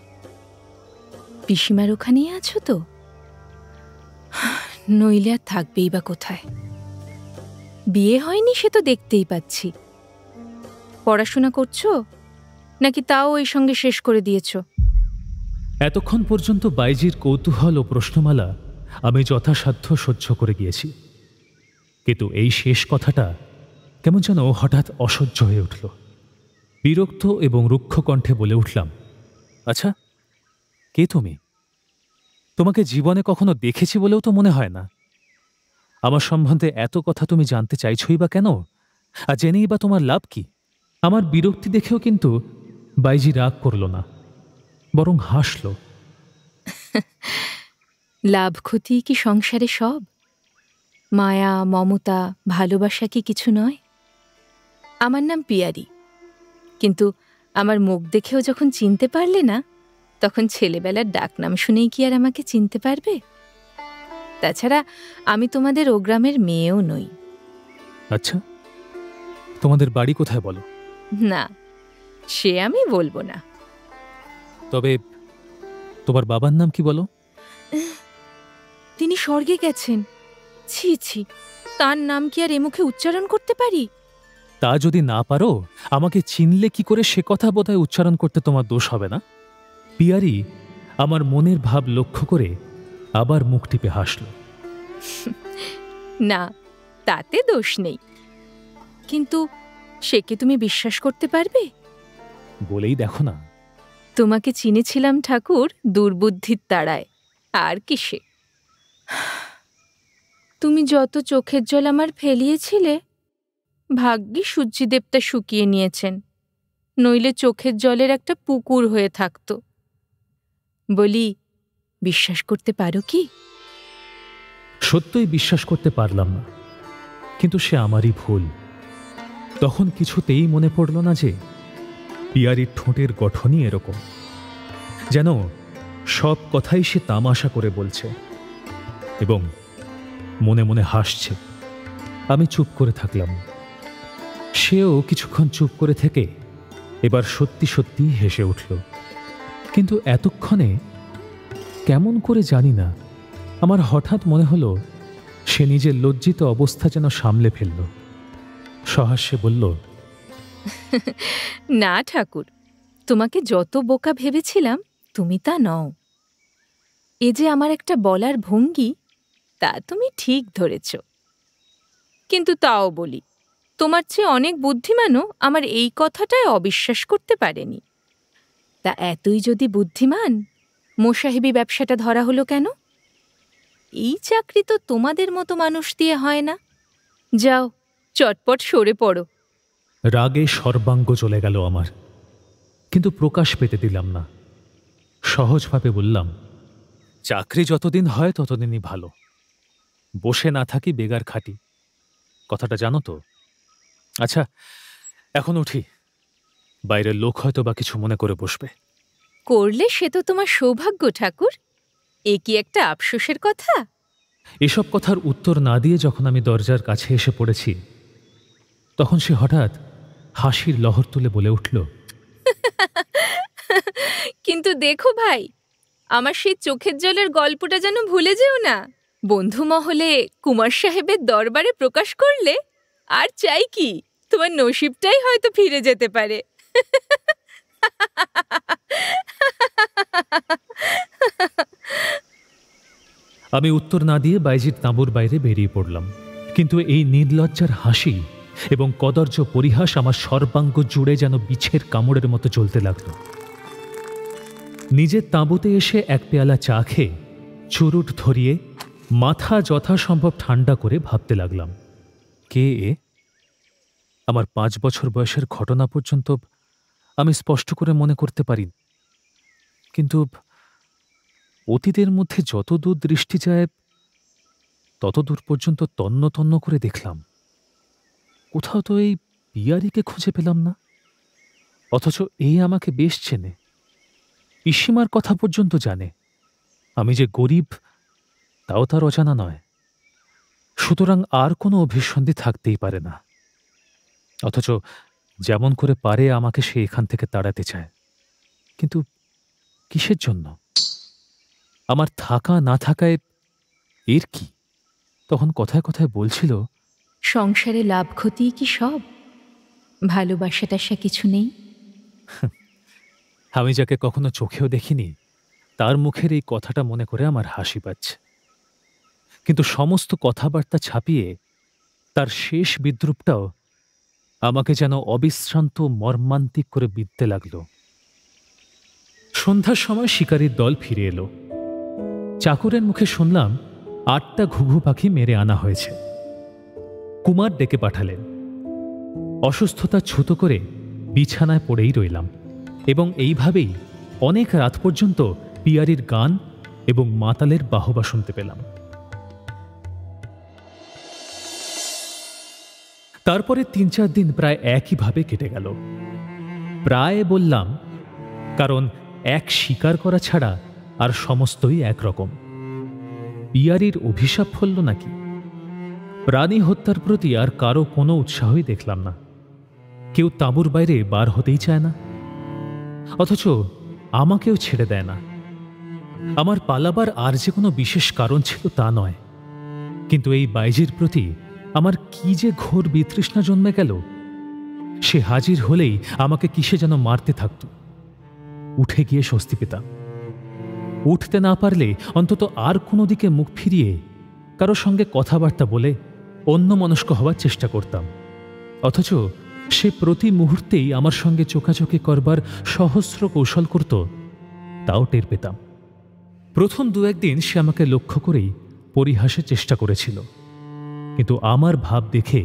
পিসিমার ওখানেই আছো তো? নইলে আর থাকবেই বা কোথায়? বিয়ে হয়নি সে তো দেখতেই পাচ্ছি। পড়াশোনা করছো নাকি তাও ওই সঙ্গে শেষ করে দিয়েছ? এতক্ষণ পর্যন্ত বাইজির কৌতূহল ও প্রশ্নমালা আমি যথাসাধ্য সহ্য করে গিয়েছি, কিন্তু এই শেষ কথাটা কেমন যেন হঠাৎ অসহ্য হয়ে উঠল। বিরক্ত এবং রুক্ষ কণ্ঠে বলে উঠলাম, আচ্ছা, কে তুমি? তোমাকে জীবনে কখনো দেখেছি বলেও তো মনে হয় না। আমার সম্বন্ধে এত কথা তুমি জানতে চাইছই বা কেন? আর জেনেই বা তোমার লাভ কি? আমার বিরক্তি দেখেও কিন্তু বাইজি রাগ করল না, বরং হাসল। লাভ ক্ষতি কি সংসারে সব? মায়া, মমতা, ভালোবাসা কি কিছু নয়? আমার নাম পিয়ারি, কিন্তু আমার মুখ দেখেও যখন চিনতে পারলে না, তখন ছেলেবেলার ডাকনাম শুনেই কি আর আমাকে চিনতে পারবে? তাছাড়া আমি তোমাদের ও গ্রামের মেয়েও নই। আচ্ছা, তোমাদের বাড়ি কোথায় বলো? না, সে আমি বলবো না। তবে তোমার বাবার নাম কি বলো? তিনি স্বর্গে গেছেন। ছি ছি, তার নাম কি আর এ মুখে উচ্চারণ করতে পারি? তা যদি না পারো, আমাকে চিনলে কি করে সে কথা বোধহয় উচ্চারণ করতে তোমার দোষ হবে না। পিয়ারি আমার মনের ভাব লক্ষ্য করে আবার মুখ টিপে হাসল। না, তাতে দোষ নেই, কিন্তু সে কি তুমি বিশ্বাস করতে পারবে? বলেই দেখো না। তোমাকে চিনেছিলাম ঠাকুর দুর্বুদ্ধির তাড়ায়, আর কিসে। তুমি যত চোখের জল আমার ফেলিয়েছিলে, ভাগ্যি সূর্যদেবতা শুকিয়ে নিয়েছেন, নইলে চোখের জলের একটা পুকুর হয়ে থাকত। বলি, বিশ্বাস করতে পারো কি? সত্যই বিশ্বাস করতে পারলাম না, কিন্তু সে আমারই ভুল। তখন কিছুতেই মনে পড়ল না যে পিয়ারির ঠোঁটের গঠনই এরকম, যেন সব কথাই সে তামাশা করে বলছে এবং মনে মনে হাসছে। আমি চুপ করে থাকলাম। সেও কিছুক্ষণ চুপ করে থেকে এবার সত্যি সত্যি হেসে উঠল। কিন্তু এতক্ষণে কেমন করে জানি না, আমার হঠাৎ মনে হলো সে নিজের লজ্জিত অবস্থা যেন সামলে ফেলল। সহাস্যে বলল, না ঠাকুর, তোমাকে যত বোকা ভেবেছিলাম তুমি তা নও। এ যে আমার একটা বলার ভঙ্গি, তা তুমি ঠিক ধরেছ। কিন্তু তাও বলি, তোমার চেয়ে অনেক বুদ্ধিমানও আমার এই কথাটায় অবিশ্বাস করতে পারেনি। তা এতই যদি বুদ্ধিমান, মোসাহেবি ব্যবসাটা ধরা হলো কেন? এই চাকরি তো তোমাদের মতো মানুষ দিয়ে হয় না। যাও, চটপট সরে পড়ো। রাগে সর্বাঙ্গ চলে গেল আমার, কিন্তু প্রকাশ পেতে দিলাম না। সহজভাবে বললাম, চাকরি যতদিন হয় ততদিনই ভালো। বসে না থাকি, বেগার খাটি, কথাটা জানো তো? আচ্ছা, এখন উঠি, বাইরের লোক হয়তো বা কিছু মনে করে বসবে। করলে সে তো তোমার সৌভাগ্য ঠাকুর। এ কি একটা আফসোসের কথা? এসব কথার উত্তর না দিয়ে যখন আমি দরজার কাছে এসে পড়েছি, তখন সে হঠাৎ হাসির লহর তুলে বলে উঠল, কিন্তু দেখো ভাই, আমার সেই চোখের জলের গল্পটা যেন ভুলে যেও না। বন্ধু মহলে কুমার সাহেবের দরবারে প্রকাশ করলে আর চাই কি, তোমার নসিবটাই হয়তো ফিরে যেতে পারে। আমি উত্তর না দিয়ে বাইজির তাঁবুর বাইরে বেরিয়ে পড়লাম, কিন্তু এই নির্লজ্জার হাসি এবং কদর্য পরিহাস আমার সর্বাঙ্গ জুড়ে যেন বিছের কামড়ের মতো চলতে লাগলো। নিজের তাঁবুতে এসে এক পেয়ালা চা খেয়ে চুরুট ধরিয়ে মাথা যথাসম্ভব ঠান্ডা করে ভাবতে লাগলাম, কে এ? আমার 5 বছর বয়সের ঘটনা পর্যন্ত আমি স্পষ্ট করে মনে করতে পারি, কিন্তু অতীতের মধ্যে যত দূর দৃষ্টি যায় তত দূর পর্যন্ত তন্ন তন্ন করে দেখলাম, কোথাও তো এই পিয়ারিকে খুঁজে পেলাম না। অথচ এই আমাকে বেশ চেনে, পিসিমার কথা পর্যন্ত জানে। আমি যে গরিব তাও তার অজানা নয়, সুতরাং আর কোনো অভিসন্ধি থাকতেই পারে না। অথচ যেমন করে পারে আমাকে সে এখান থেকে তাড়াতে চায়, কিন্তু কিসের জন্য? আমার থাকা না থাকায় এর কি? তখন কথায় কথায় বলছিল, সংসারে লাভ ক্ষতি কি সব? ভালোবাসাটা সে কিছু নেই? আমি যাকে কখনো চোখেও দেখিনি তার মুখের এই কথাটা মনে করে আমার হাসি পাচ্ছে, কিন্তু সমস্ত কথাবার্তা ছাপিয়ে তার শেষ বিদ্রূপটাও আমাকে যেন অবিশ্রান্ত মর্মান্তিক করে বিঁধতে লাগল। সন্ধ্যার সময় শিকারীর দল ফিরে এলো। চাকরের মুখে শুনলাম 8টা ঘুঘু পাখি মেরে আনা হয়েছে। কুমার ডেকে পাঠালেন। অসুস্থতা ছুতো করে বিছানায় পড়েই রইলাম, এবং এইভাবেই অনেক রাত পর্যন্ত পিয়ারির গান এবং মাতালের বাহবা শুনতে পেলাম। তারপরে 3-4 দিন প্রায় একইভাবে কেটে গেল। প্রায় বললাম, কারণ এক শিকার করা ছাড়া আর সমস্তই একরকম। পিয়ারির অভিশাপ ফলল নাকি? প্রাণী হত্যার প্রতি আর কারো কোনো উৎসাহই দেখলাম না। কেউ তাঁবুর বাইরে বার হতেই চায় না, অথচ আমাকেও ছেড়ে দেয় না। আমার পালাবার আর যে কোনো বিশেষ কারণ ছিল তা নয়, কিন্তু এই বাইজির প্রতি আমার কি যে ঘোর বিতৃষ্ণা জন্মে গেল। সে হাজির হলেই আমাকে কিসে যেন মারতে থাকত। উঠে গিয়ে স্বস্তি পেতাম, উঠতে না পারলে অন্তত আর কোনো দিকে মুখ ফিরিয়ে কারো সঙ্গে কথাবার্তা বলে অন্যমনস্ক হওয়ার চেষ্টা করতাম। অথচ সে প্রতি মুহূর্তেই আমার সঙ্গে চোখাচোখি করবার সহস্র কৌশল করত, তাও টের পেতাম। প্রথম 2-1 দিন সে আমাকে লক্ষ্য করেই পরিহাসের চেষ্টা করেছিল, কিন্তু আমার ভাব দেখে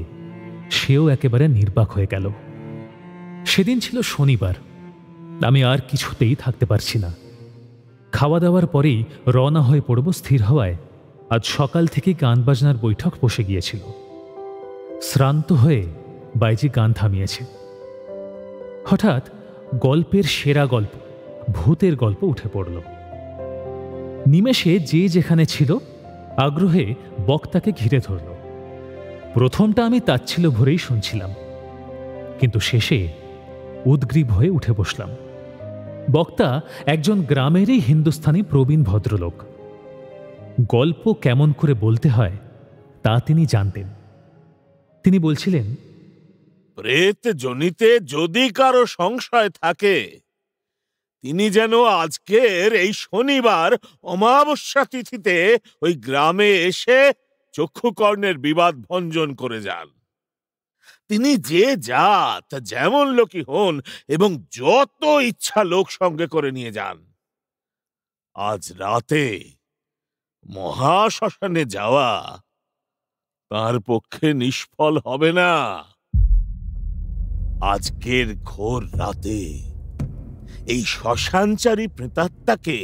সেও একেবারে নির্বাক হয়ে গেল। সেদিন ছিল শনিবার। আমি আর কিছুতেই থাকতে পারছি না। খাওয়া দাওয়ার পরেই রওনা হয়ে পড়ব স্থির হওয়ায় আজ সকাল থেকে গান বাজনার বৈঠক বসে গিয়েছিল। শ্রান্ত হয়ে বাইজি গান থামিয়েছে। হঠাৎ গল্পের সেরা গল্প, ভূতের গল্প উঠে পড়ল। নিমেষে যে যেখানে ছিল আগ্রহে বক্তাকে ঘিরে ধরল। প্রথমটা আমি তাচ্ছিল্য ভরেই শুনছিলাম, কিন্তু শেষে উদ্গ্রীব হয়ে উঠে বসলাম। বক্তা একজন গ্রামেরই হিন্দুস্থানি প্রবীণ ভদ্রলোক। গল্প কেমন করে বলতে হয় তা তিনি জানতেন। তিনি বলছিলেন, প্রেত জনিতে যদি কারো সংশয় থাকে, তিনি যেন আজকের এই শনিবার অমাবস্যা তিথিতে ওই গ্রামে এসে চক্ষুকর্ণের বিবাদ ভঞ্জন করে যান। তিনি যে জাত যেমন লোকই হন এবং যত ইচ্ছা লোক সঙ্গে করে নিয়ে যান, আজ রাতে মহাশ্মশানে যাওয়া তার পক্ষে নিষ্ফল হবে না। আজকের ঘোর রাতে এই শ্মশানচারী প্রেতাত্মাকে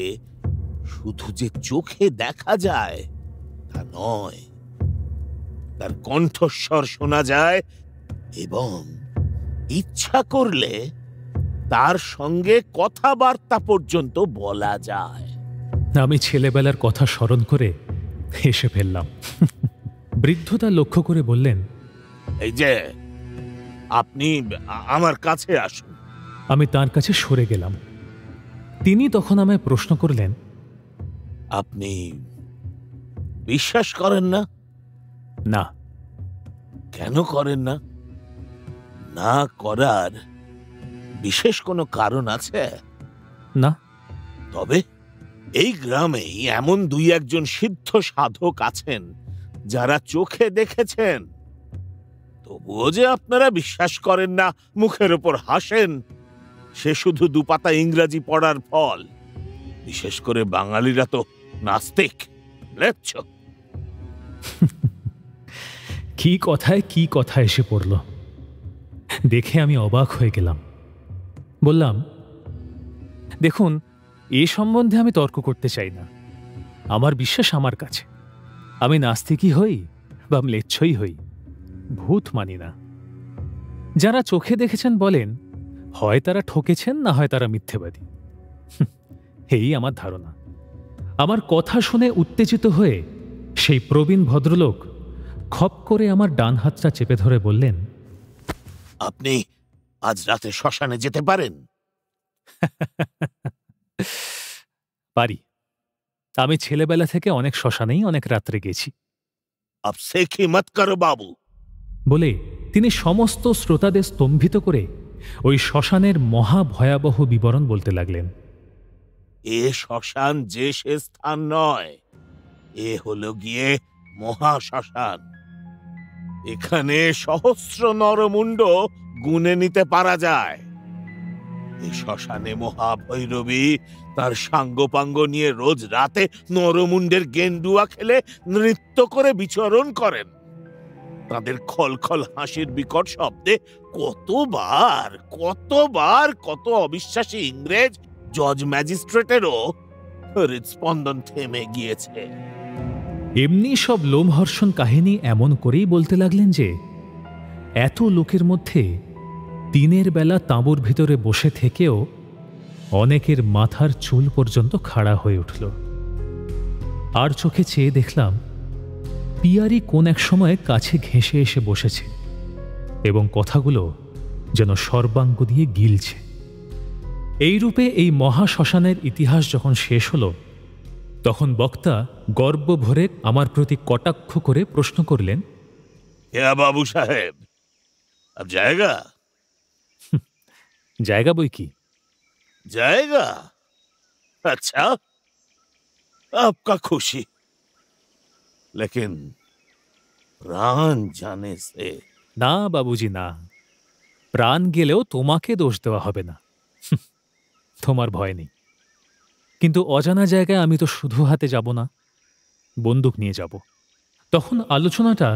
শুধু যে চোখে দেখা যায় তা নয়, তার কণ্ঠস্বর শোনা যায় এবং ইচ্ছা করলে তার সঙ্গে কথাবার্তা পর্যন্ত বলা যায়। আমি ছেলেবেলার কথা স্মরণ করে হেসে ফেললাম। বৃদ্ধ তা লক্ষ্য করে বললেন, এই যে আপনি আমার কাছে আসুন। আমি তার কাছে সরে গেলাম। তিনি তখন আমায় প্রশ্ন করলেন, আপনি বিশ্বাস করেন না? না। কেন করেন না? না করার বিশেষ কোনো কারণ আছে? না। তবে এই গ্রামেই এমন দুই একজন সিদ্ধ সাধক আছেন যারা চোখে দেখেছেন, তবুও যে আপনারা বিশ্বাস করেন না, মুখের উপর হাসেন, সে শুধু দুপাতা ইংরাজি পড়ার ফল। বিশেষ করে বাঙালিরা তো নাস্তিক। কি কথায় কি কথা এসে পড়ল, দেখে আমি অবাক হয়ে গেলাম। বললাম, দেখুন, এ সম্বন্ধে আমি তর্ক করতে চাই না। আমার বিশ্বাস আমার কাছে। আমি নাস্তিকই হই বা ম্লেচ্ছই হই, ভূত মানি না। যারা চোখে দেখেছেন বলেন, হয় তারা ঠকেছেন, না হয় তারা মিথ্যেবাদী। এই আমার ধারণা। আমার কথা শুনে উত্তেজিত হয়ে সেই প্রবীণ ভদ্রলোক খপ করে আমার ডান হাতটা চেপে ধরে বললেন, আপনি আজ রাতে শ্মশানে যেতে পারেন? পারি। আমি ছেলেবেলা থেকে অনেক শ্মশানেই অনেক রাত্রে গেছি। আপ সে কি মত করো বাবু। বলে তিনি সমস্ত শ্রোতাদের স্তম্ভিত করে ওই শ্মশানের মহা ভয়াবহ বিবরণ বলতে লাগলেন। এ শ্মশান যে সে স্থান নয়, এ হলো গিয়ে মহা শ্মশান। এখানে সহস্র নরমুণ্ড গুনে নিতে পারা যায়। এই শ্মশানে মহাভৈরবী তার সাঙ্গপাঙ্গ নিয়ে রোজ রাতে নরমুণ্ডের গেন্ডুয়া খেলে নৃত্য করে বিচরণ করেন। তাদের খলখল হাসির বিকট শব্দে কতবার কতবার কত অবিশ্বাসী ইংরেজ জজ ম্যাজিস্ট্রেটেরও হৃদস্পন্দন থেমে গিয়েছে। এমনি সব লোমহর্ষণ কাহিনী এমন করেই বলতে লাগলেন যে এত লোকের মধ্যে দিনের বেলা তাঁবুর ভিতরে বসে থেকেও অনেকের মাথার চুল পর্যন্ত খাড়া হয়ে উঠল। আর চোখে চেয়ে দেখলাম পিয়ারি কোন এক সময় কাছে ঘেঁষে এসে বসেছে এবং কথাগুলো যেন সর্বাঙ্গ দিয়ে গিলছে। এইরূপে এই মহাশ্মশানের ইতিহাস যখন শেষ হল, তখন বক্তা গর্ব ভরে আমার প্রতি কটাক্ষ করে প্রশ্ন করলেন, হ্যাঁ বাবু সাহেব, আব জায়গা? জায়গা বই কি? জায়গা? अच्छा, आपका खुशी, लेकिन प्राण जाने से। না বাবুজি, না। প্রাণ গেলেও তোমাকে দোষ দেওয়া হবে না। তোমার ভয় নেই। কিন্তু অজানা জায়গায় আমি তো শুধু হাতে যাব না, বন্দুক নিয়ে যাব। তখন আলোচনাটা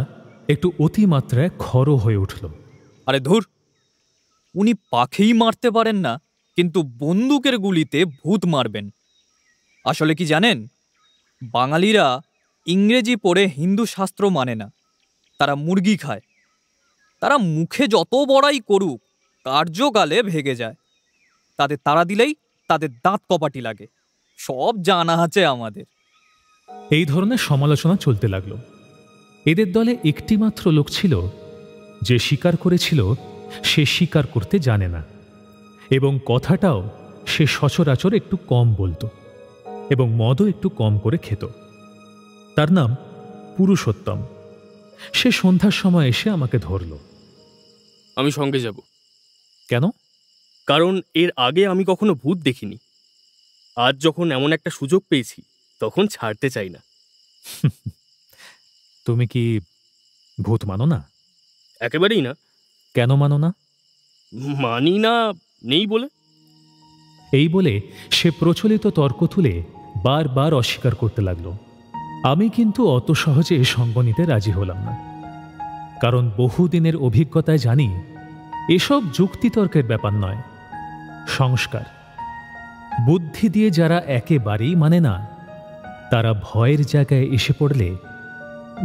একটু অতিমাত্রায় খড় হয়ে উঠল। আরে ধুর, উনি পাখেই মারতে পারেন না, কিন্তু বন্দুকের গুলিতে ভূত মারবেন। আসলে কি জানেন, বাঙালিরা ইংরেজি পড়ে হিন্দু শাস্ত্র মানে না, তারা মুরগি খায়। তারা মুখে যত বড়াই করুক, কার্যকালে ভেগে যায়। তাদের তাড়া দিলেই তাদের দাঁত কপাটি লাগে। সব জানা আছে আমাদের। এই ধরনের সমালোচনা চলতে লাগলো। এদের দলে একটি মাত্র লোক ছিল যে স্বীকার করেছিল সে স্বীকার করতে জানে না, এবং কথাটাও সে সচরাচর একটু কম বলতো এবং মদও একটু কম করে খেত। তার নাম পুরুষোত্তম। সে সন্ধ্যার সময় এসে আমাকে ধরল। আমি সঙ্গে যাব। কেন? কারণ এর আগে আমি কখনো ভূত দেখিনি। আজ যখন এমন একটা সুযোগ পেয়েছি, তখন ছাড়তে চাই না। তুমি কি ভূত মানো না? একেবারেই না। কেন মানো না? মানি না, নেই বলে। এই বলে সে প্রচলিত তর্ক তুলে বারবার অস্বীকার করতে লাগলো। আমি কিন্তু অত সহজে সঙ্গ নিতে রাজি হলাম না, কারণ বহুদিনের অভিজ্ঞতায় জানি এসব যুক্তিতর্কের ব্যাপার নয়, সংস্কার। বুদ্ধি দিয়ে যারা একেবারেই মানে না, তারা ভয়ের জায়গায় এসে পড়লে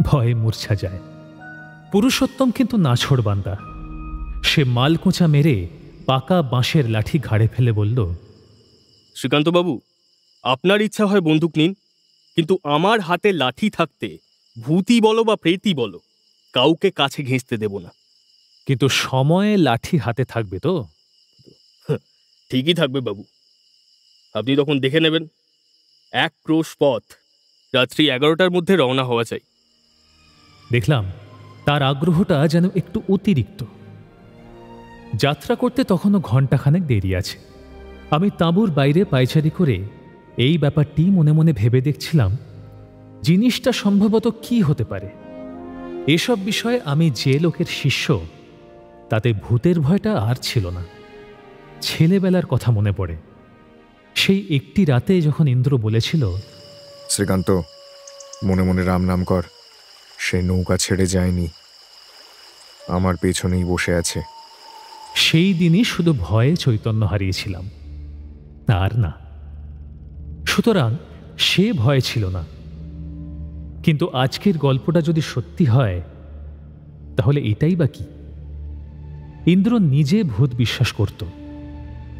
ভয়ে মূর্ছা যায়। পুরুষোত্তম কিন্তু নাছোড়বান্দা। সে মালকোঁচা মেরে পাকা বাঁশের লাঠি ঘাড়ে ফেলে বলল, শ্রীকান্তবাবু, আপনার ইচ্ছা হয় বন্দুক নিন, কিন্তু আমার হাতে লাঠি থাকতে ভূতই বলো বা প্রেতই বলো, কাউকে কাছে ঘেঁষতে দেব না। কিন্তু সময়ে লাঠি হাতে থাকবে তো? ঠিকই থাকবে বাবু। আপনি তখন দেখে নেবেন, 1 ক্রোশ পথ রাত্রি 11টার মধ্যে রওনা হওয়া চাই। দেখলাম তার আগ্রহটা যেন একটু অতিরিক্ত। যাত্রা করতে তখনও ঘণ্টাখানেক দেরি আছে। আমি তাঁবুর বাইরে পায়চারি করে এই ব্যাপারটি মনে মনে ভেবে দেখছিলাম, জিনিসটা সম্ভবত কি হতে পারে। এসব বিষয়ে আমি যে লোকের শিষ্য, তাতে ভূতের ভয়টা আর ছিল না। ছেলেবেলার কথা মনে পড়ে। সেই একটি রাতে যখন ইন্দ্র বলেছিল, শ্রীকান্ত, মনে মনে রাম নাম কর, সে নৌকা ছেড়ে যায়নি, আমার পেছনেই বসে আছে। সেই দিনই শুধু ভয়ে চৈতন্য হারিয়েছিলাম, আর না। সুতরাং সে ভয় ছিল না। কিন্তু আজকের গল্পটা যদি সত্যি হয়, তাহলে এটাই বা কি? ইন্দ্র নিজে ভূত বিশ্বাস করত,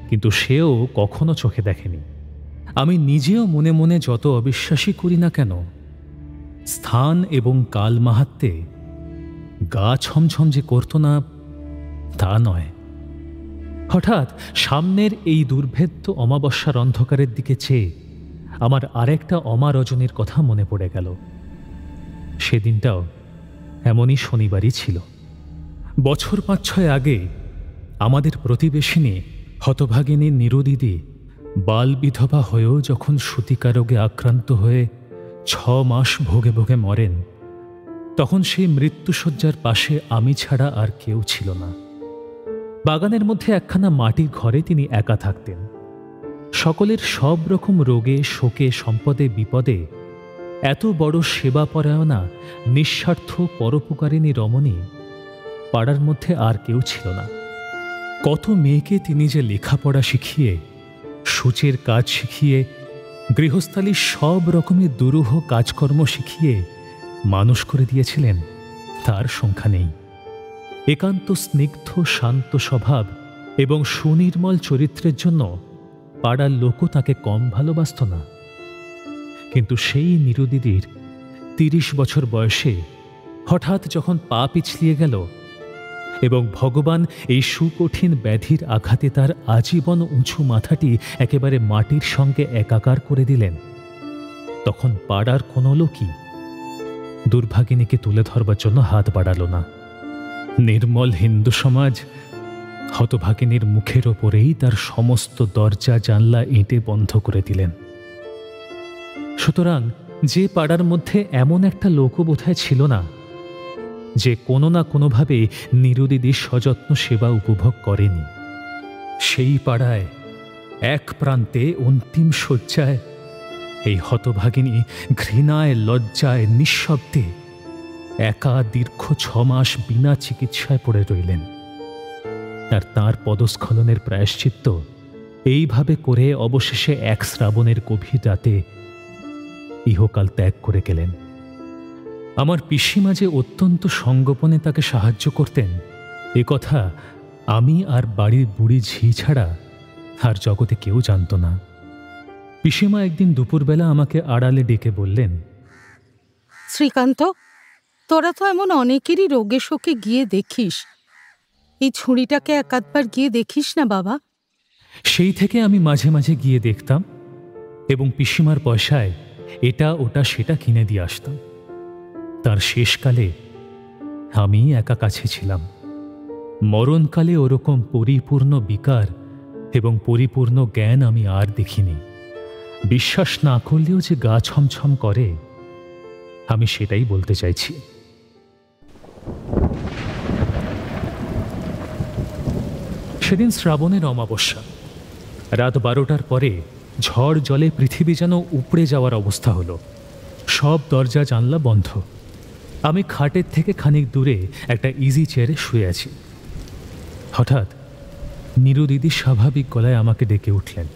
কিন্তু সেও কখনো চোখে দেখেনি। আমি নিজেও মনে মনে যত অবিশ্বাসী করি না কেন, স্থান এবং কাল মাহাত্ম্যে গা ছমছম যে করত না, তা নয়। হঠাৎ সামনের এই দুর্ভেদ্য অমাবস্যার অন্ধকারের দিকে চেয়ে আমার আরেকটা অমারজনীর কথা মনে পড়ে গেল। সেদিনটাও এমনই শনিবারই ছিল। বছর 5-6 আগে আমাদের প্রতিবেশিনী হতভাগিনী নিরুদিদি বাল বিধবা হয়েও যখন সূতিকা রোগে আক্রান্ত হয়ে 6 মাস ভোগে ভোগে মরেন, তখন সেই মৃত্যুশয্যার পাশে আমি ছাড়া আর কেউ ছিল না। বাগানের মধ্যে একখানা মাটির ঘরে তিনি একা থাকতেন। সকলের সব রকম রোগে শোকে সম্পদে বিপদে এত বড় সেবাপরায়ণা নিঃস্বার্থ পরোপকারিণী রমণী পাড়ার মধ্যে আর কেউ ছিল না। কত মেয়েকে তিনি যে লেখাপড়া শিখিয়ে, সূচের কাজ শিখিয়ে, গৃহস্থালীর সব রকমের দুরূহ কাজকর্ম শিখিয়ে মানুষ করে দিয়েছিলেন, তার সংখ্যা নেই। একান্ত স্নিগ্ধ শান্ত স্বভাব এবং সুনির্মল চরিত্রের জন্য পাড়ার লোকও তাকে কম ভালোবাসত না। কিন্তু সেই নিরুদিদির 30 বছর বয়সে হঠাৎ যখন পা পিছলিয়ে গেল এবং ভগবান এই সুকঠিন ব্যাধির আঘাতে তার আজীবন উঁচু মাথাটি একেবারে মাটির সঙ্গে একাকার করে দিলেন, তখন পাড়ার কোনো লোকই দুর্ভাগিনীকে তুলে ধরবার জন্য হাত বাড়াল না। নির্মল হিন্দু সমাজ হতভাগিনীর মুখের ওপরেই তার সমস্ত দরজা জানলা এঁটে বন্ধ করে দিলেন। সুতরাং যে পাড়ার মধ্যে এমন একটা লোকও বোধহয় ছিল না যে কোনো না কোনোভাবে নিরুদিদির সযত্ন সেবা উপভোগ করেনি, সেই পাড়ায় এক প্রান্তে অন্তিম শয্যায় এই হতভাগিনী ঘৃণায় লজ্জায় নিঃশব্দে একা দীর্ঘ 6 মাস বিনা চিকিৎসায় পড়ে রইলেন। আর তাঁর পদস্খলনের প্রায়শ্চিত্ত এইভাবে করে অবশেষে এক শ্রাবণের গভীর রাতে ইহকাল ত্যাগ করে গেলেন। আমার পিসিমা যে অত্যন্ত সঙ্গোপনে তাকে সাহায্য করতেন, এ কথা আমি আর বাড়ির বুড়ি ঝি ছাড়া আর জগতে কেউ জানত না। পিসিমা একদিন দুপুরবেলা আমাকে আড়ালে ডেকে বললেন, শ্রীকান্ত, তোরা তো এমন অনেকেরই রোগে শোকে গিয়ে দেখিস, এই ছুরিটাকে একাধবার গিয়ে দেখিস না বাবা। সেই থেকে আমি মাঝে মাঝে গিয়ে দেখতাম এবং পিসিমার পয়সায় এটা ওটা সেটা কিনে দিয়ে আসতাম। তার শেষকালে আমি একা কাছে ছিলাম। মরণকালে ওরকম পরিপূর্ণ বিকার এবং পরিপূর্ণ জ্ঞান আমি আর দেখিনি। বিশ্বাস না করলেও যে গা ছমছম করে, আমি সেটাই বলতে চাইছি। সেদিন শ্রাবণের অমাবস্যা। রাত 12টার পরে ঝড় জলে পৃথিবী যেন উপড়ে যাওয়ার অবস্থা হলো। সব দরজা জানলা বন্ধ। আমি খাটের থেকে খানিক দূরে একটা ইজি চেয়ারে শুয়ে আছি। হঠাৎ নিরুদিদি স্বাভাবিক গলায় আমাকে ডেকে উঠলেন,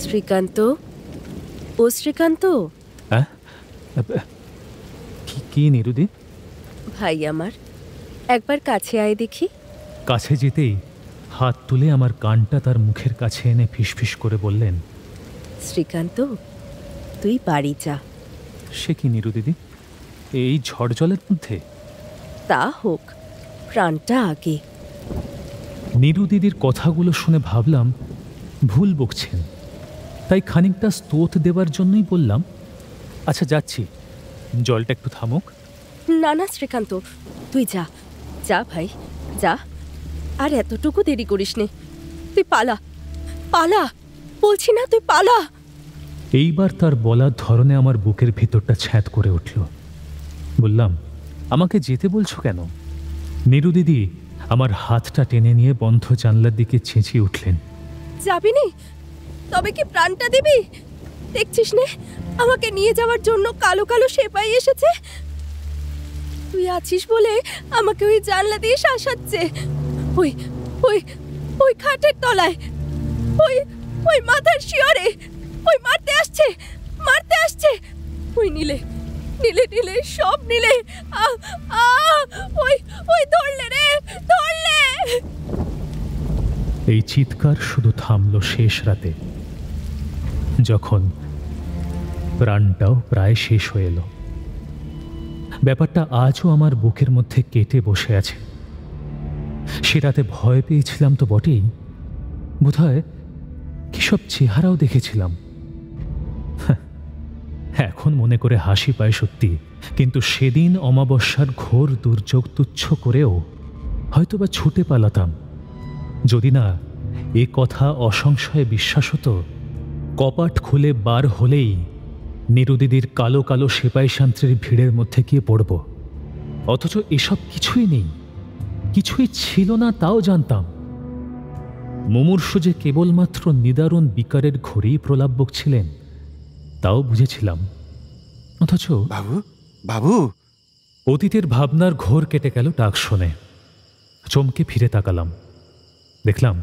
শ্রীকান্ত, ও শ্রীকান্ত। কি নিরুদি? ভাই আমার, একবার কাছে আয় দেখি। কাছে যেতেই হাত তুলে আমার কানটা তার মুখের কাছে এনে ফিসফিস করে বললেন, শ্রীকান্ত, তুই বাড়ি যা। সে কি নিরুদিদি, এই ঝড় জলের মধ্যে? তা হোক, প্রাণটা আগে। নিরুদিদির কথাগুলো শুনে ভাবলাম ভুল বকছেন, তাই খানিকটা স্তোত দেবার জন্যই বললাম, আচ্ছা যাচ্ছি, জলটা একটু থামুক। না না শ্রীকান্ত, তুই যা যা ভাই যা, আর এতটুকু দেরি করিস নে, তুই পালা পালা, বলছি না তুই পালা। এইবার তার বলার ধরনে আমার বুকের ভিতরটা ছ্যাঁত করে উঠল। বললাম, আমাকে যেতে বলছো কেন? নীরু দিদি আমার হাতটা টেনে নিয়ে বন্ধ জানলার দিকে চেঁচিয়ে উঠলেন, যাবি নি? তবে কি প্রাণটা দিবি? দেখছিস নে, আমাকে নিয়ে যাওয়ার জন্য কালো কালো সেপাই এসেছে। তুই আছিস বলে আমাকে ওই জানলা দিয়ে শাসাচ্ছে। ওই ওই ওই খাটের তলায়, ওই ওই মাথার শিয়রে, ওই মারতে আসছে মারতে আসছে। ওই নীলে নীলে নীলে সব নীলে, ওই ওই ধরলে রে ধরলে। এই চিৎকার শুধু থামল শেষ রাতে, যখন প্রাণটাও প্রায় শেষ হয়ে এলো। ব্যাপারটা আজও আমার বুকের মধ্যে কেটে বসে আছে। সে রাতে ভয় পেয়েছিলাম তো বটেই, বোধহয় কি সব চেহারাও দেখেছিলাম। এখন মনে করে হাসি পায় সত্যি, কিন্তু সেদিন অমাবস্যার ঘোর দুর্যোগ তুচ্ছ করেও হয়তোবা ছুটে পালাতাম, যদি না এ কথা অসংশয়ে বিশ্বাস হতো। কপাট খুলে বার হলেই নীরুদিদির কালো কালো সেপাই শান্ত্রীর ভিড়ের মধ্যে গিয়ে পড়ব। অথচ এসব কিছুই নেই, কিছুই ছিল না তাও জানতাম। মুমূর্ষু যে কেবলমাত্র নিদারুণ বিকারের ঘরেই প্রলাপ বকছিলেন তাও বুঝেছিলাম। অথচ বাবু বাবু, অতীতের ভাবনার ঘোর কেটে গেল ডাক শুনে। চমকে ফিরে তাকালাম, দেখলাম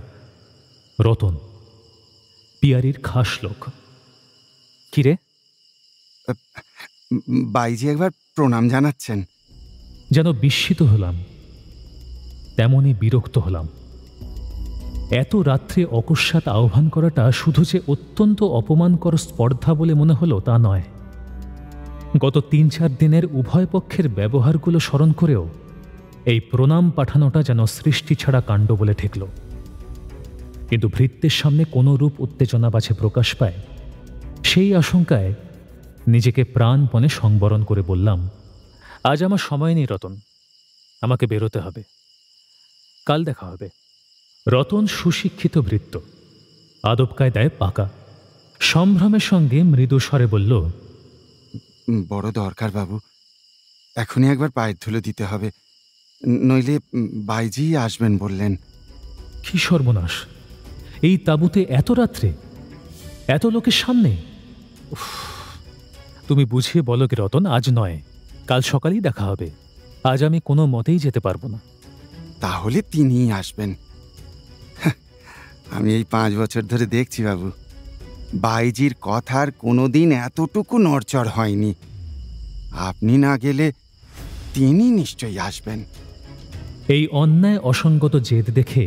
রতন, পিয়ারির খাস লোক। কিরে? বাইজি একবার প্রণাম জানাচ্ছেন। যেন বিস্মিত হলাম, তেমনই বিরক্ত হলাম। এত রাত্রে অকস্মাৎ আহ্বান করাটা শুধু যে অত্যন্ত অপমানকর স্পর্ধা বলে মনে হলো তা নয়, গত ৩-৪ দিনের উভয় পক্ষের ব্যবহারগুলো স্মরণ করেও এই প্রণাম পাঠানোটা যেন সৃষ্টি ছাড়া কাণ্ড বলে ঠেকল। কিন্তু ভৃত্যের সামনে কোনো রূপ উত্তেজনা বাছে প্রকাশ পায়, সেই আশঙ্কায় নিজেকে প্রাণপণে সংবরণ করে বললাম, আজ আমার সময় নেই রতন, আমাকে বেরোতে হবে, কাল দেখা হবে। রতন সুশিক্ষিত ভৃত্য, আদব কায়দায় পাকা। সম্ভ্রমের সঙ্গে মৃদু স্বরে বলল, বড় দরকার বাবু, এখনই একবার পায়ের ধুলো দিতে হবে, নইলে বাইজি আসবেন বললেন। কি সর্বনাশ! এই তাঁবুতে এত রাত্রে, এত লোকের সামনে! তুমি বুঝিয়ে বলো কি রতন, আজ নয়, কাল সকালেই দেখা হবে। আজ আমি কোনো মতেই যেতে পারবো না। তাহলে তিনিই আসবেন। আমি এই 5 বছর ধরে দেখছি বাবু, বাইজির কথার কোনোদিন এতটুকু নড়চড় হয়নি। আপনি না গেলে তিনি নিশ্চয়ই আসবেন। এই অন্যায় অসঙ্গত জেদ দেখে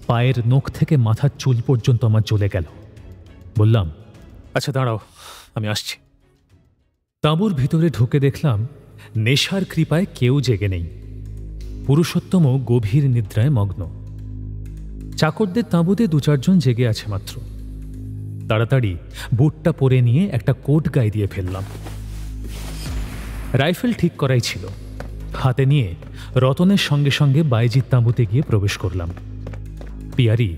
পায়ের নখ থেকে মাথার চুল পর্যন্ত আমার জ্বলে গেল। বললাম, আচ্ছা দাঁড়াও, আমি আসছি। তাঁবুর ভিতরে ঢুকে দেখলাম নেশার কৃপায় কেউ জেগে নেই। পুরুষোত্তমও গভীর নিদ্রায় মগ্ন। চাকরদের তাঁবুতে 2-4 জন জেগে আছে মাত্র। তাড়াতাড়ি বুটটা পরে নিয়ে একটা কোট গায়ে দিয়ে ফেললাম। রাইফেল ঠিক করাই ছিল, হাতে নিয়ে রতনের সঙ্গে সঙ্গে বাইজির তাঁবুতে গিয়ে প্রবেশ করলাম। পিয়ারি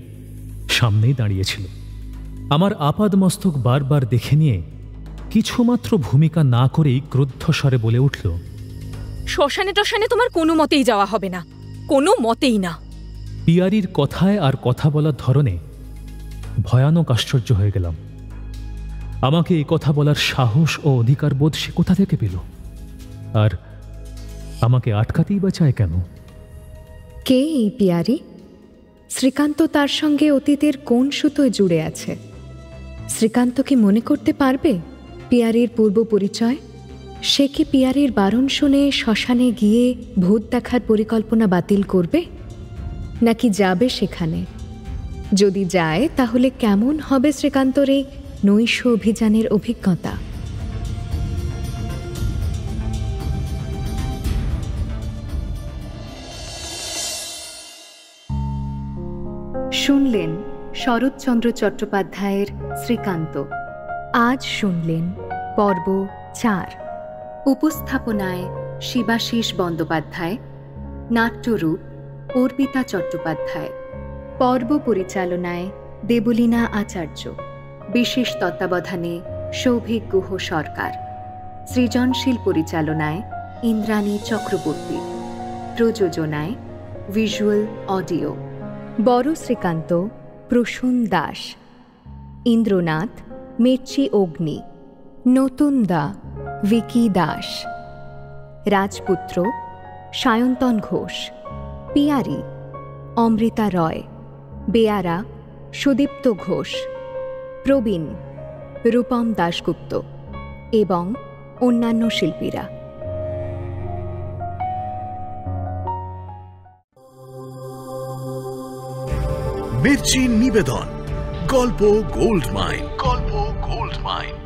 সামনেই দাঁড়িয়েছিল। আমার আপাদ মস্তক বারবার দেখে নিয়ে কিছুমাত্র ভূমিকা না করেই ক্রুদ্ধ স্বরে বলে উঠল, শ্মশানে টশানে তোমার কোনো মতেই যাওয়া হবে না, কোনো মতেই না। পিয়ারির কথায় আর কথা বলার ধরনে ভয়ানক আশ্চর্য হয়ে গেলাম। আমাকে এই কথা বলার সাহস ও অধিকার বোধ সে কোথা থেকে পেল? আর আমাকে আটকাতেই বা চায় কেন? কে এই পিয়ারি? শ্রীকান্ত তার সঙ্গে অতীতের কোন সুতোয় জুড়ে আছে? শ্রীকান্ত কি মনে করতে পারবে পিয়ারির পূর্ব পরিচয়? সে কি পিয়ারির বারণ শুনে শ্মশানে গিয়ে ভূত দেখার পরিকল্পনা বাতিল করবে, নাকি যাবে সেখানে? যদি যায় তাহলে কেমন হবে শ্রীকান্তর এই নৈশ অভিযানের অভিজ্ঞতা? শুনলেন শরৎচন্দ্র চট্টোপাধ্যায়ের শ্রীকান্ত। আজ শুনলেন পর্ব 4। উপস্থাপনায় শিবাশিস বন্দ্যোপাধ্যায়, নাট্যরূপ অর্পিতা চট্টোপাধ্যায়, পর্ব পরিচালনায় দেবলীনা আচার্য, বিশেষ তত্ত্বাবধানে সৌভিক গুহ সরকার, সৃজনশীল পরিচালনায় ইন্দ্রাণী চক্রবর্তী, প্রযোজনায় ভিজুয়াল অডিও। বড় শ্রীকান্ত প্রসূন দাস, ইন্দ্রনাথ মির্চি অগ্নি, নতুন দা ভিকি দাস, রাজপুত্র সায়ন্তন ঘোষ, পিয়ারি অমৃতা রয়, বেয়ারা সুদীপ্ত ঘোষ, প্রবীণ রূপম দাশগুপ্ত এবং অন্যান্য শিল্পীরা। মির্চি নিবেদন গল্প গোল্ড মাইন। গল্প গোল্ড মাইন।